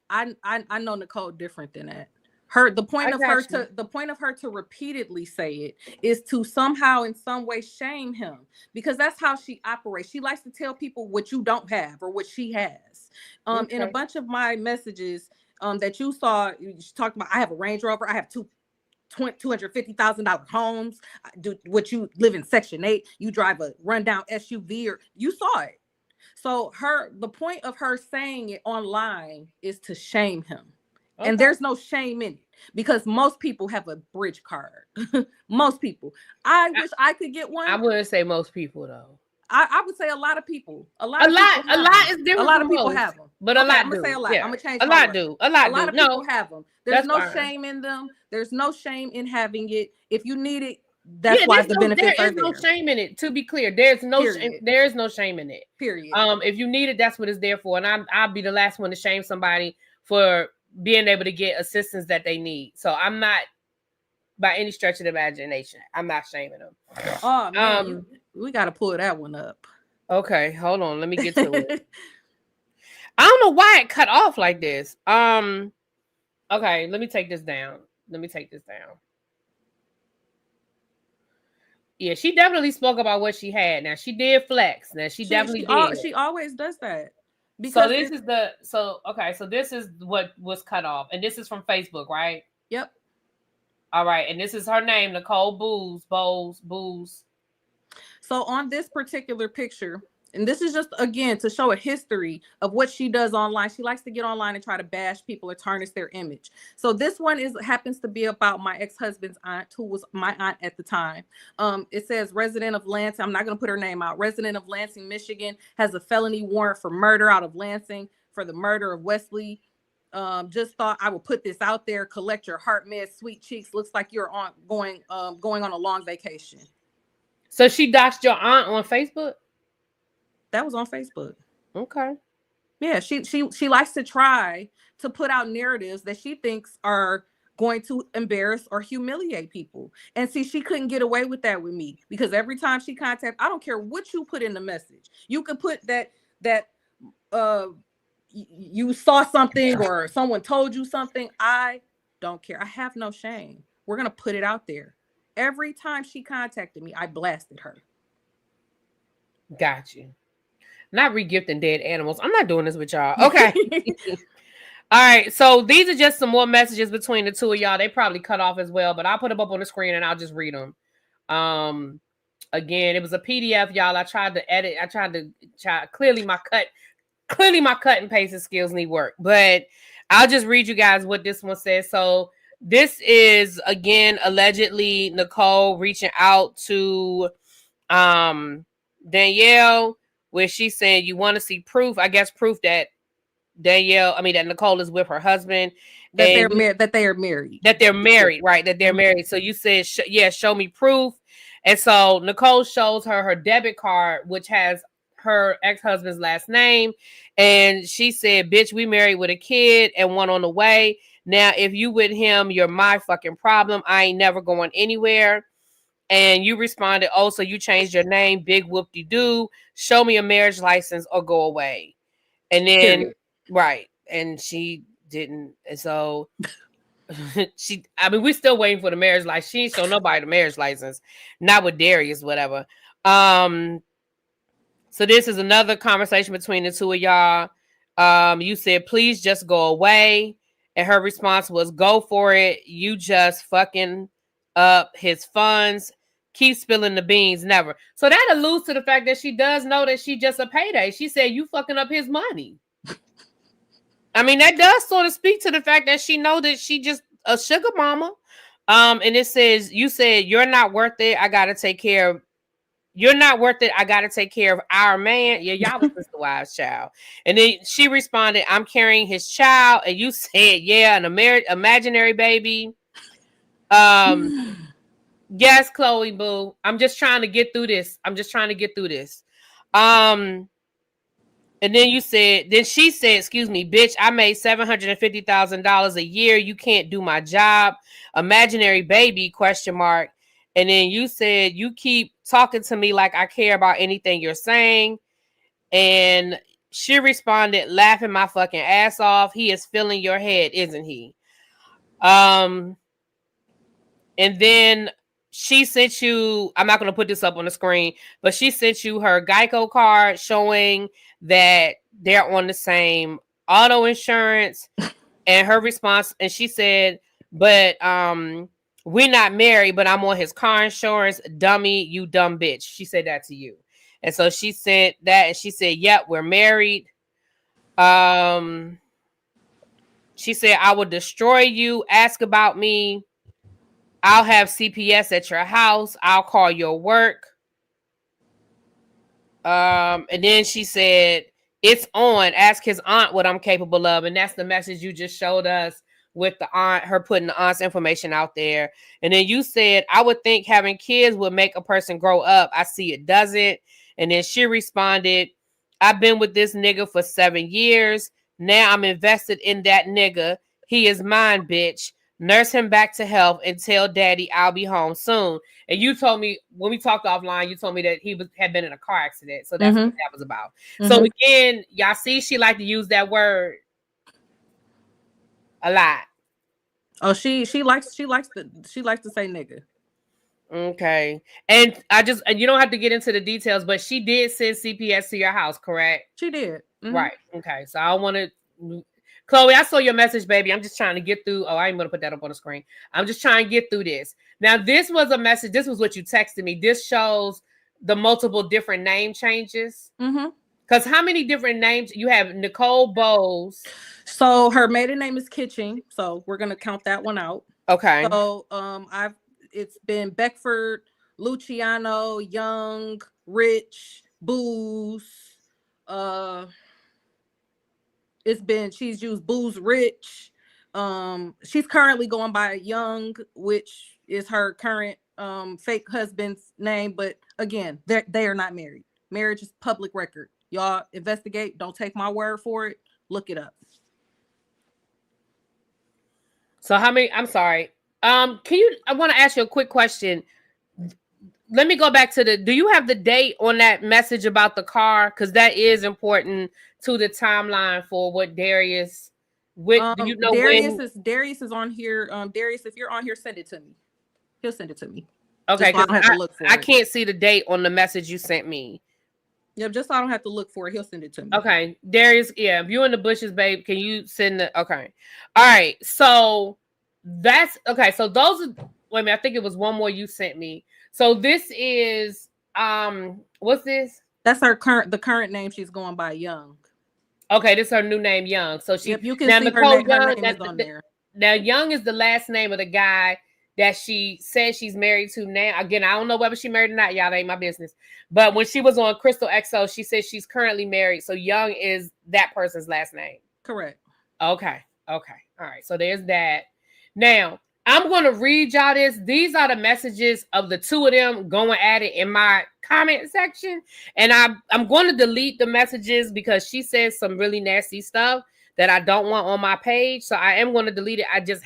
I know Nicole different than that. The point of her to repeatedly say it is to somehow in some way shame him, because that's how she operates. She likes to tell people what you don't have or what she has. In a bunch of my messages that you saw, you talked about, I have a Range Rover, I have $250,000 homes. Do what, you live in Section 8, you drive a rundown SUV, or you saw it. So the point of her saying it online is to shame him. Okay. And there's no shame in it, because most people have a bridge card. Most people. I wish I could get one. I wouldn't say most people though. I would say a lot of people. A lot is different. A lot of people have them. But a lot I'm gonna say a lot. Yeah. I'm gonna change. A lot do. A lot of people have them. There's no shame in them. There's no shame in having it. If you need it, that's why the benefits are there. There is no shame in it. To be clear, there's no shame in it. Period. If you need it, that's what it's there for. And I'll be the last one to shame somebody for being able to get assistance that they need. So I'm not, by any stretch of the imagination, I'm not shaming them. Oh man, we got to pull that one up. Okay, hold on. Let me get to it. I don't know why it cut off like this. Okay, let me take this down. Yeah, she definitely spoke about what she had. Now she did flex. Now she definitely did. She always does that. Because so this is what was cut off, and this is from Facebook, right? Yep. All right, and this is her name, Nicole Booz. So on this particular picture, and this is just, again, to show a history of what she does online. She likes to get online and try to bash people or tarnish their image. So this one happens to be about my ex-husband's aunt, who was my aunt at the time. It says resident of Lansing. I'm not going to put her name out. Resident of Lansing, Michigan, has a felony warrant for murder out of Lansing for the murder of Wesley. Just thought I would put this out there. Collect your heart meds, sweet cheeks. Looks like you're going on a long vacation. So she doxed your aunt on Facebook? That was on Facebook. Okay. Yeah, she likes to try to put out narratives that she thinks are going to embarrass or humiliate people. And see, she couldn't get away with that with me, because every time she contacts, I don't care what you put in the message. You could put that you saw something or someone told you something. I don't care. I have no shame. We're going to put it out there. Every time she contacted me, I blasted her. Got you. Not regifting dead animals. I'm not doing this with y'all. Okay. All right. So these are just some more messages between the two of y'all. They probably cut off as well, but I'll put them up on the screen and I'll just read them. Again, it was a PDF, y'all. I tried to edit. Clearly my cut and pasting skills need work, but I'll just read you guys what this one says. So this is, again, allegedly Nicole reaching out to Danielle, where she said, you want to see proof, I guess proof that that Nicole is with her husband. That they are married. That they're married, right? That they're married. So you said, show me proof. And so Nicole shows her debit card, which has her ex-husband's last name. And she said, bitch, we married with a kid and one on the way. Now, if you with him, you're my fucking problem. I ain't never going anywhere. And you responded, oh, so you changed your name, big whoop-de-doo. Show me a marriage license or go away. And then, right. And she didn't. And so we're still waiting for the marriage license. She ain't show nobody the marriage license. Not with Darius, whatever. So this is another conversation between the two of y'all. You said, please just go away. And her response was, go for it. You just fucking up his funds. Keep spilling the beans, never. So that alludes to the fact that she does know that she just a payday. She said, you fucking up his money. I mean, that does sort of speak to the fact that she know that she just a sugar mama. And it says, you said, you're not worth it. I got to take care of. You're not worth it. I got to take care of our man. Yeah, y'all was Mr. Wise child. And then she responded, I'm carrying his child. And you said, yeah, an imaginary baby. Yes, Chloe boo. I'm just trying to get through this. And then she said, excuse me, bitch, I made $750,000 a year. You can't do my job. Imaginary baby, ? And then you said, you keep talking to me like I care about anything you're saying. And she responded, laughing my fucking ass off. He is filling your head, isn't he? And then she sent you, I'm not going to put this up on the screen, but she sent you her Geico card showing that they're on the same auto insurance. And her response, and she said, but we're not married, but I'm on his car insurance. Dummy, you dumb bitch. She said that to you. And so she sent that, and she said, yep, we're married. She said, I will destroy you. Ask about me. I'll have CPS at your house. I'll call your work. And then she said, it's on. Ask his aunt what I'm capable of. And that's the message you just showed us with the aunt, her putting the aunt's information out there. And then you said, I would think having kids would make a person grow up. I see it doesn't. And then she responded, I've been with this nigga for 7 years. Now I'm invested in that nigga. He is mine, bitch. Nurse him back to health and tell daddy I'll be home soon. And you told me when we talked offline, you told me that he had been in a car accident. So that's what that was about. So again, y'all see, she like to use that word a lot. Oh, she likes to say nigga. Okay. And you don't have to get into the details, but she did send CPS to your house, correct? She did. Right. Okay. So I want to, Chloe, I saw your message, baby. I'm just trying to get through. Oh, I ain't going to put that up on the screen. I'm just trying to get through this. Now, this was a message. This was what you texted me. This shows the multiple different name changes. Because how many different names? You have Nicole Bowles. So her maiden name is Kitching. So we're going to count that one out. Okay. So it's been Beckford, Luciano, Young, Rich, Booze. She's used Booze Rich. She's currently going by Young, which is her current fake husband's name. But again, they are not married. Marriage is public record. Y'all investigate. Don't take my word for it. Look it up. So how many? I'm sorry. I want to ask you a quick question. Let me go back to do you have the date on that message about the car? Because that is important to the timeline for what Darius. Do you know Darius is on here. Darius, if you're on here, send it to me. He'll send it to me. Okay, because I can't see the date on the message you sent me. Yeah, just so I don't have to look for it. He'll send it to me. Okay, Darius. Yeah, if you're in the bushes, babe, can you send the? Okay, all right. So that's okay. So those are. Wait a minute. I think it was one more you sent me. So this is what's this? That's the current name she's going by, Young. Okay, this is her new name, Young. So she you can see Nicole her name is on there. Now Young is the last name of the guy that she says she's married to now. Again, I don't know whether she married or not. Y'all, that ain't my business. But when she was on Crystal XO, she said she's currently married. So Young is that person's last name. Correct. Okay. All right. So there's that. Now, I'm going to read y'all this. These are the messages of the two of them going at it in my comment section. And I'm going to delete the messages because she says some really nasty stuff that I don't want on my page. So I am going to delete it. I just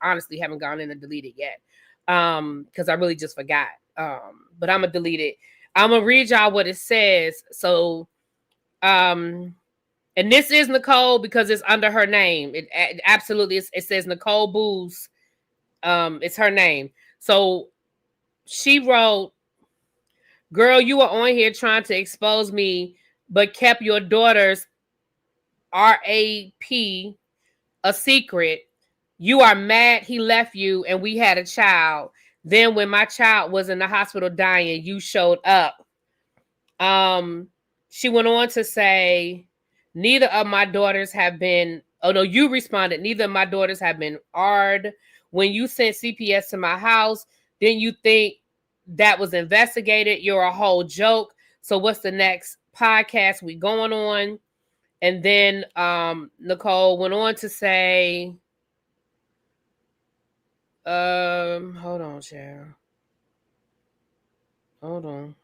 honestly haven't gone in and deleted it yet. Because I really just forgot. But I'm going to delete it. I'm going to read y'all what it says. So, and this is Nicole because it's under her name. It absolutely it says Nicole Booze. It's her name. So she wrote, girl, you were on here trying to expose me, but kept your daughter's RAP a secret. You are mad he left you and we had a child. Then when my child was in the hospital dying, you showed up. She went on to say, neither of my daughters have been, you responded, neither of my daughters have been AR'd. When you sent CPS to my house, then you think that was investigated. You're a whole joke. So what's the next podcast we going on? And then Nicole went on to say, hold on, Cheryl. Hold on.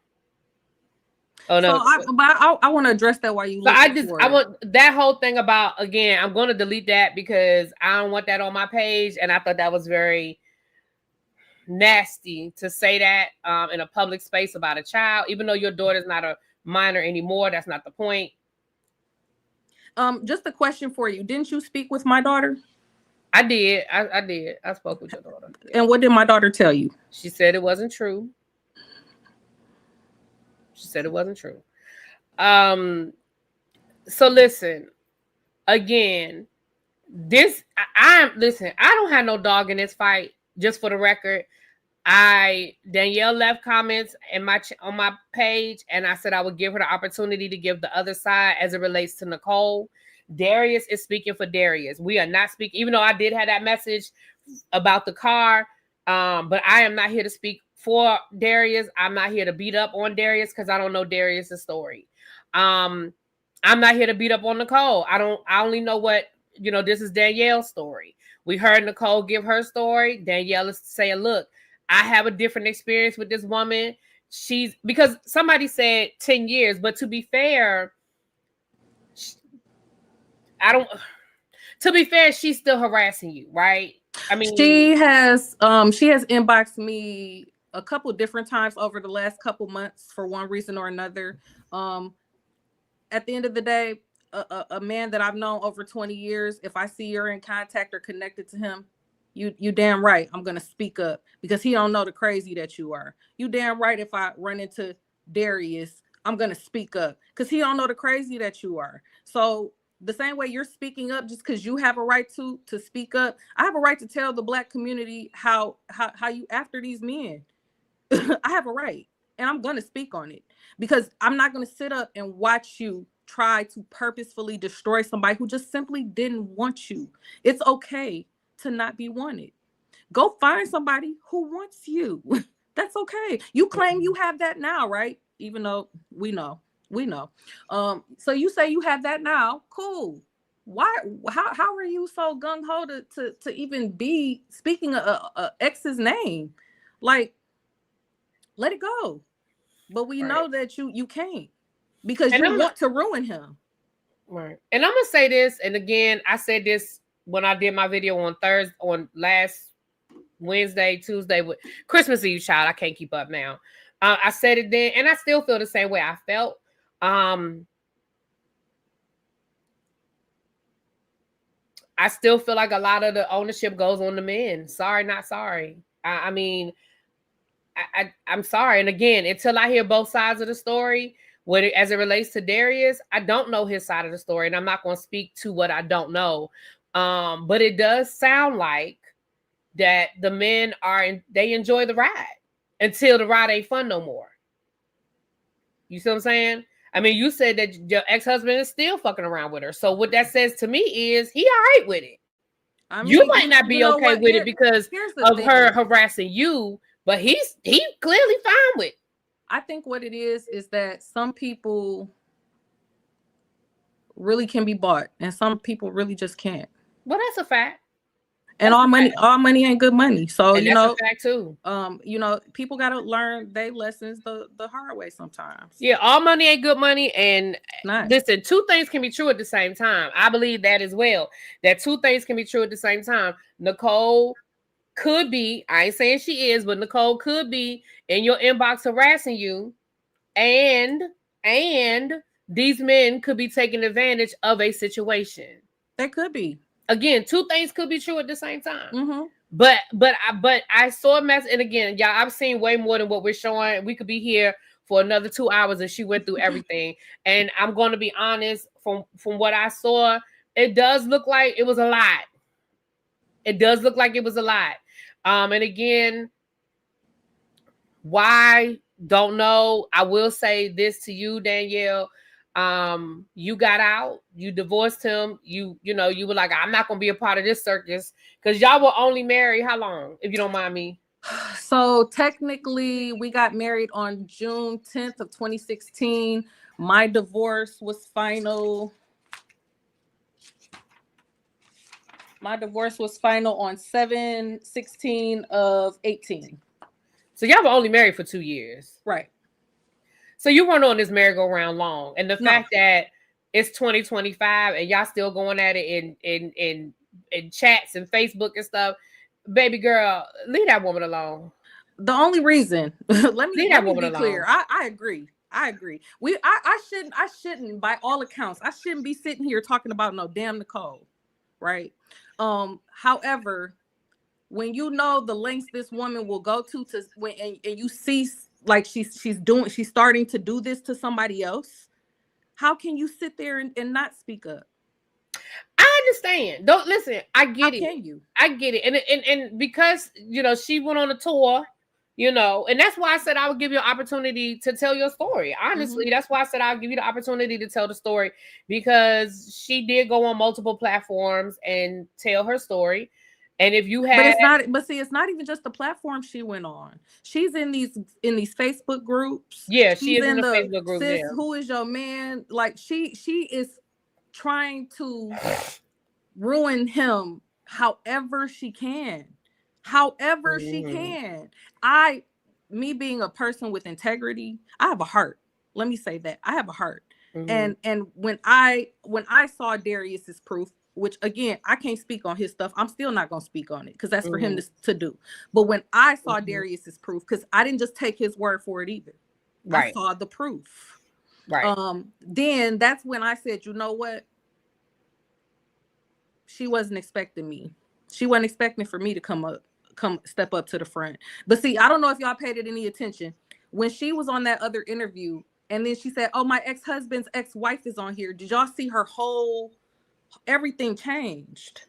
Oh no! So I want to address that while you. So I want that whole thing about, again, I'm going to delete that because I don't want that on my page, and I thought that was very nasty to say that in a public space about a child, even though your daughter's not a minor anymore. That's not the point. Just a question for you. Didn't you speak with my daughter? I did. I did. I spoke with your daughter. Yeah. And what did my daughter tell you? She said it wasn't true. She said it wasn't true. So listen, again, I'm listen, I don't have no dog in this fight, just for the record. Danielle left comments in on my page, and I said I would give her the opportunity to give the other side as it relates to Nicole. Darius is speaking for Darius. We are not speaking, even though I did have that message about the car. But I am not here to speak for Darius. I'm not here to beat up on Darius because I don't know Darius's story. I'm not here to beat up on Nicole. I only know what, this is Danielle's story. We heard Nicole give her story. Danielle is saying, look, I have a different experience with this woman. Because somebody said 10 years, but to be fair, she's still harassing you, right? I mean, she has inboxed me a couple different times over the last couple months for one reason or another. At the end of the day, a man that I've known over 20 years, if I see you're in contact or connected to him, you damn right I'm gonna speak up, because he don't know the crazy that you are. You damn right if I run into Darius, I'm gonna speak up, because he don't know the crazy that you are. So the same way you're speaking up just because you have a right to speak up, I have a right to tell the Black community how you after these men. I have a right, and I'm gonna speak on it, because I'm not gonna sit up and watch you try to purposefully destroy somebody who just simply didn't want you. It's okay to not be wanted. Go find somebody who wants you. That's okay. You claim you have that now, right? Even though we know. So you say you have that now. Cool. Why? How are you so gung ho to even be speaking a ex's name? Like, let it go. But we know that you can't, because you want to ruin him. Right. And I'm gonna say this, and again, I said this when I did my video on last Wednesday, Tuesday with Christmas Eve, child. I can't keep up now. I said it then, and I still feel the same way I felt. I still feel like a lot of the ownership goes on the men. Sorry, not sorry. I mean, I'm sorry. And again, until I hear both sides of the story, as it relates to Darius, I don't know his side of the story, and I'm not going to speak to what I don't know. But it does sound like that the men they enjoy the ride until the ride ain't fun no more. You see what I'm saying? I mean, you said that your ex-husband is still fucking around with her. So what that says to me is he all right with it. I mean, you might not be okay with it because of her harassing you, but he clearly fine with it. I think what it is that some people really can be bought and some people really just can't. Well, that's a fact. And all money ain't good money. So, and that's a fact too. People got to learn their lessons the hard way sometimes. Yeah, all money ain't good money. And listen, two things can be true at the same time. I believe that as well. That two things can be true at the same time. Nicole could be, I ain't saying she is, but Nicole could be in your inbox harassing you. And these men could be taking advantage of a situation. They could be. Again, two things could be true at the same time. Mm-hmm. But I saw a message, and again, y'all, I've seen way more than what we're showing. We could be here for another 2 hours, and she went through everything. And I'm going to be honest, from what I saw, it does look like it was a lot. It does look like it was a lot. And again, why? Don't know. I will say this to you, Danielle. You got out, you divorced him, you were like, I'm not gonna be a part of this circus, because y'all were only married how long, if you don't mind me? So technically we got married on June 10th of 2016. My divorce was final. On 7/16 of 18. So y'all were only married for 2 years. Right. So you weren't on this merry-go-round long. And the fact that it's 2025 and y'all still going at it in chats and Facebook and stuff, baby girl, leave that woman alone. The only reason, let me be clear. I agree. I shouldn't, by all accounts, I shouldn't be sitting here talking about no damn Nicole, right? However, when you know the lengths this woman will go to when and you see like she's starting to do this to somebody else, how can you sit there and not speak up? I understand. Don't listen. I get How it. can you? I get it. And because she went on a tour, and that's why I said I would give you an opportunity to tell your story. Honestly, that's why I said I'll give you the opportunity to tell the story, because she did go on multiple platforms and tell her story. And if you had, it's not even just the platform she went on. She's in these Facebook groups. Yeah, She's she is in the the Facebook group. sis, Yeah. who is your man? Like she is trying to ruin him however she can. However she can. Me being a person with integrity, I have a heart. Let me say that. I have a heart. And when I saw Darius's proof, which again, I can't speak on his stuff. I'm still not going to speak on it because that's for him to do. But when I saw Darius's proof, because I didn't just take his word for it either. Right. I saw the proof. Right. Then that's when I said, you know what? She wasn't expecting me. She wasn't expecting for me to come step up to the front. But see, I don't know if y'all paid it any attention. When she was on that other interview, and then she said, oh, my ex-husband's ex-wife is on here. Did y'all see her everything changed?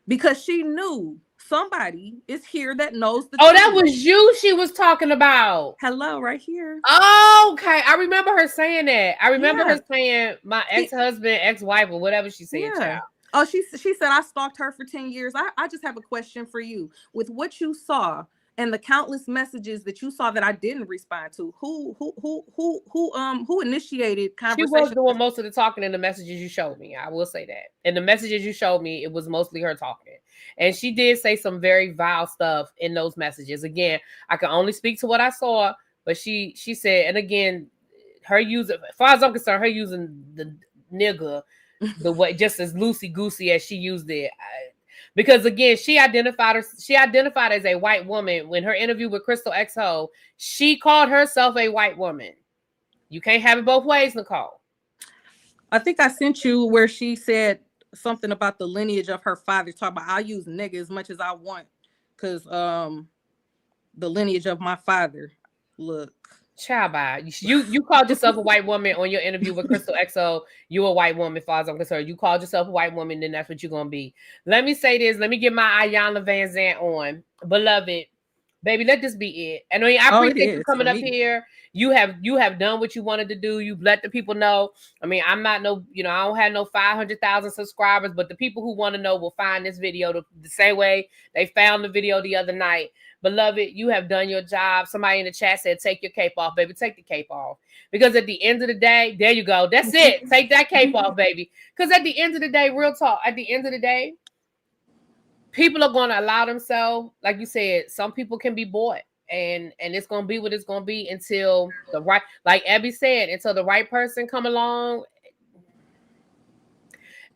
Because she knew somebody is here that knows the truth. That was you she was talking about. Hello, right here. Oh, okay. I remember her saying that. I remember her saying my ex-husband, ex-wife, or whatever she said, child. Oh, she said I stalked her for 10 years. I just have a question for you. With what you saw and the countless messages that you saw that I didn't respond to, who initiated conversation? She was doing most of the talking in the messages you showed me. I will say that. In the messages you showed me, it was mostly her talking. And she did say some very vile stuff in those messages. Again, I can only speak to what I saw, but she said, and again, her using, as far as I'm concerned, her using the nigga the way just as loosey goosey as she used it, because again, she identified as a white woman. When her interview with Crystal XO, she called herself a white woman. You can't have it both ways, Nicole. I think I sent you where she said something about the lineage of her father. Talk about I'll use nigga as much as I want because the lineage of my father. Look. Child, bye. You called yourself a white woman on your interview with Crystal XO. You a white woman, as far as I'm concerned. You called yourself a white woman, then that's what you're gonna be. Let me say this. Let me get my Ayanna Van Zant on, beloved. Baby, let this be it. And I appreciate you coming up here. You have done what you wanted to do. You've let the people know. I mean, I'm not I don't have no 500,000 subscribers, but the people who want to know will find this video the same way they found the video the other night. Beloved, you have done your job. Somebody in the chat said, take your cape off, baby. Take the cape off. Because at the end of the day, there you go. That's it. Take that cape off, baby. Because at the end of the day, real talk, at the end of the day, people are going to allow themselves, like you said, some people can be bought. And it's going to be what it's going to be until the right, like Abby said, until the right person come along.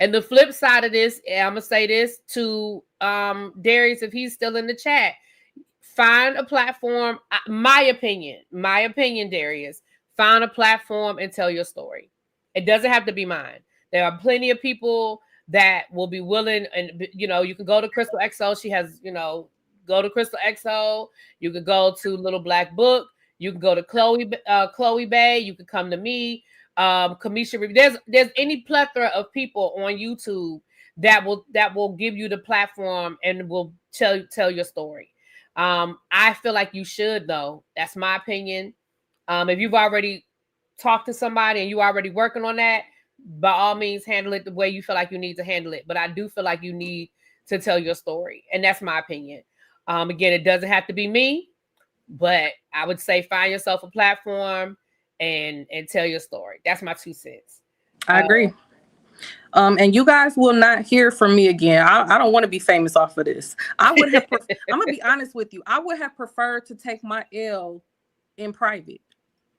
And the flip side of this, I'm going to say this to Darius, if he's still in the chat. Find a platform. My opinion, Darius. Find a platform and tell your story. It doesn't have to be mine. There are plenty of people that will be willing, and you can go to Crystal XO. She has, go to Crystal XO. You could go to Little Black Book. You can go to Chloe Bay. You could come to me, Kamisha. There's any plethora of people on YouTube that will give you the platform and will tell your story. I feel like you should, though. That's my opinion. If you've already talked to somebody and you're already working on that, by all means, handle it the way you feel like you need to handle it. But I do feel like you need to tell your story. And that's my opinion. Again, it doesn't have to be me, but I would say find yourself a platform and tell your story. That's my 2 cents. I agree. And you guys will not hear from me again. I don't want to be famous off of this. I'm going to be honest with you. I would have preferred to take my L in private.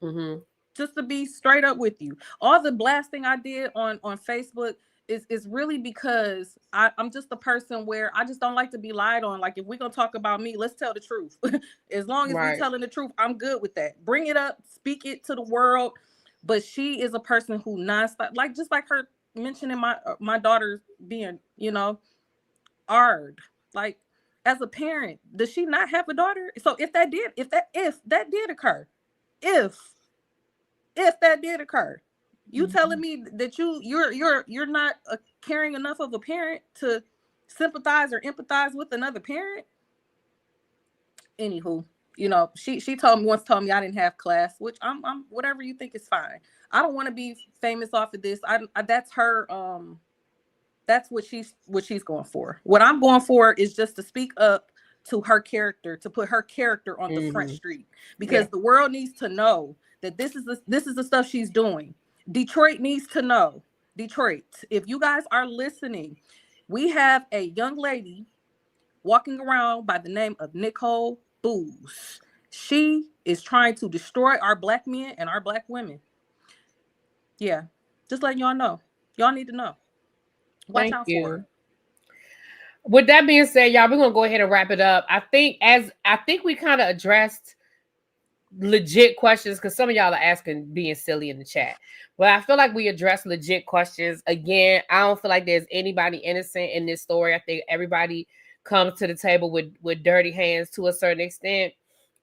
Mm-hmm. Just to be straight up with you. All the blasting I did on Facebook is really because I'm just a person where I just don't like to be lied on. Like, if we're going to talk about me, let's tell the truth. As long as we're telling the truth, I'm good with that. Bring it up, speak it to the world. But she is a person who nonstop, just like her mentioning my daughter being, Ard, like as a parent, does she not have a daughter? So if that did occur, if that did occur, you telling me that you're not caring enough of a parent to sympathize or empathize with another parent? Anywho, you know, she once told me I didn't have class, which I'm whatever you think is fine. I don't want to be famous off of this. I that's her that's what she's going for. What I'm going for is just to speak up to her character, to put her character on the front street, because the world needs to know that this is the stuff she's doing. Detroit needs to know. Detroit, if you guys are listening, we have a young lady walking around by the name of Nicole Booze. She is trying to destroy our black men and our black women. Yeah, just letting y'all know. Y'all need to know. Watch out for her. With that being said, y'all, we're gonna go ahead and wrap it up. I think we kind of addressed legit questions, because some of y'all are asking being silly in the chat. But I feel like we addressed legit questions. Again, I don't feel like there's anybody innocent in this story. I think everybody comes to the table with dirty hands to a certain extent,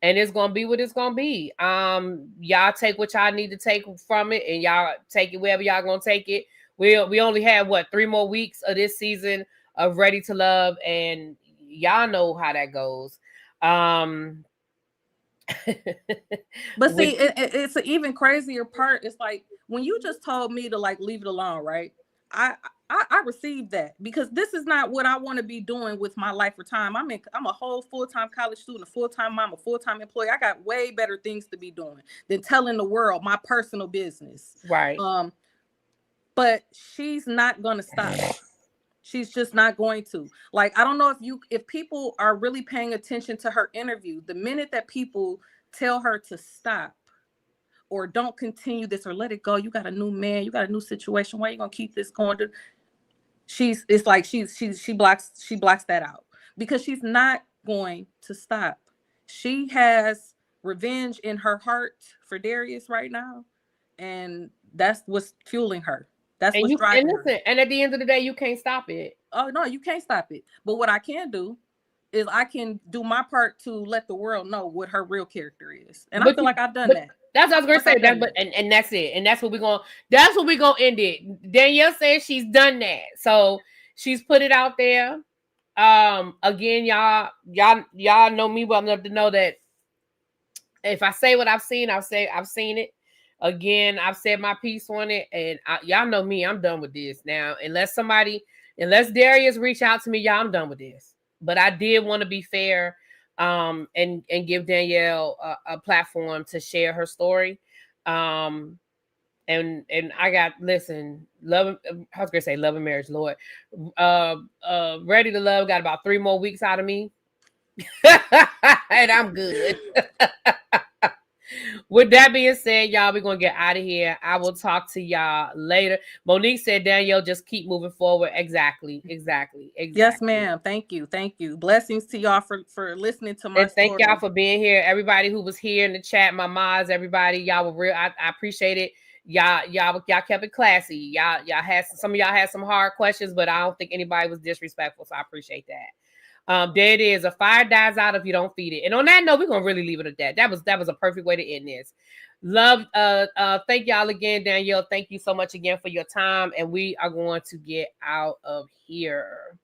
and it's gonna be what it's gonna be. Y'all take what y'all need to take from it, and y'all take it wherever y'all gonna take it. We only have 3 more weeks of this season of Ready to Love, and y'all know how that goes. But see, it's an even crazier part. It's like when you just told me to like leave it alone, right? I received that, because this is not what I want to be doing with my life or time. I'm a whole full-time college student, a full-time mom, a full-time employee. I got way better things to be doing than telling the world my personal business. Right. But she's not gonna stop. She's just not going to. Like, I don't know if people are really paying attention to her interview. The minute that people tell her to stop or don't continue this or let it go, you got a new man, you got a new situation, why are you gonna keep this going? She blocks that out, because she's not going to stop. She has revenge in her heart for Darius right now, and that's what's fueling her. That's what's driving her. And at the end of the day, you can't stop it. Oh no, you can't stop it. But what I can do is I can do my part to let the world know what her real character is. And I feel like I've done that. That's what I was gonna say. And that's it. And that's what we're gonna end it. Danielle says she's done that. So she's put it out there. Again, y'all know me well enough to know that if I say what I've seen, I've seen it. Again, I've said my piece on it, and y'all know me. I'm done with this now. Unless Darius reach out to me, y'all, I'm done with this. But I did want to be fair, and give Danielle a platform to share her story. And I got love. I was gonna say love and marriage, Lord. Ready to Love got about 3 more weeks out of me, and I'm good. With that being said, y'all, we're gonna get out of here. I will talk to y'all later. Monique said, Danielle, just keep moving forward. Exactly. Yes, ma'am. Thank you. Blessings to y'all for listening to my story. Thank y'all for being here. Everybody who was here in the chat, my moms, everybody, y'all were real. I appreciate it. Y'all kept it classy. Y'all had some of y'all had some hard questions, but I don't think anybody was disrespectful, so I appreciate that. There it is. A fire dies out if you don't feed it. And on that note, we're gonna really leave it at that. That was a perfect way to end this. Love. Thank y'all again, Danielle. Thank you so much again for your time. And we are going to get out of here.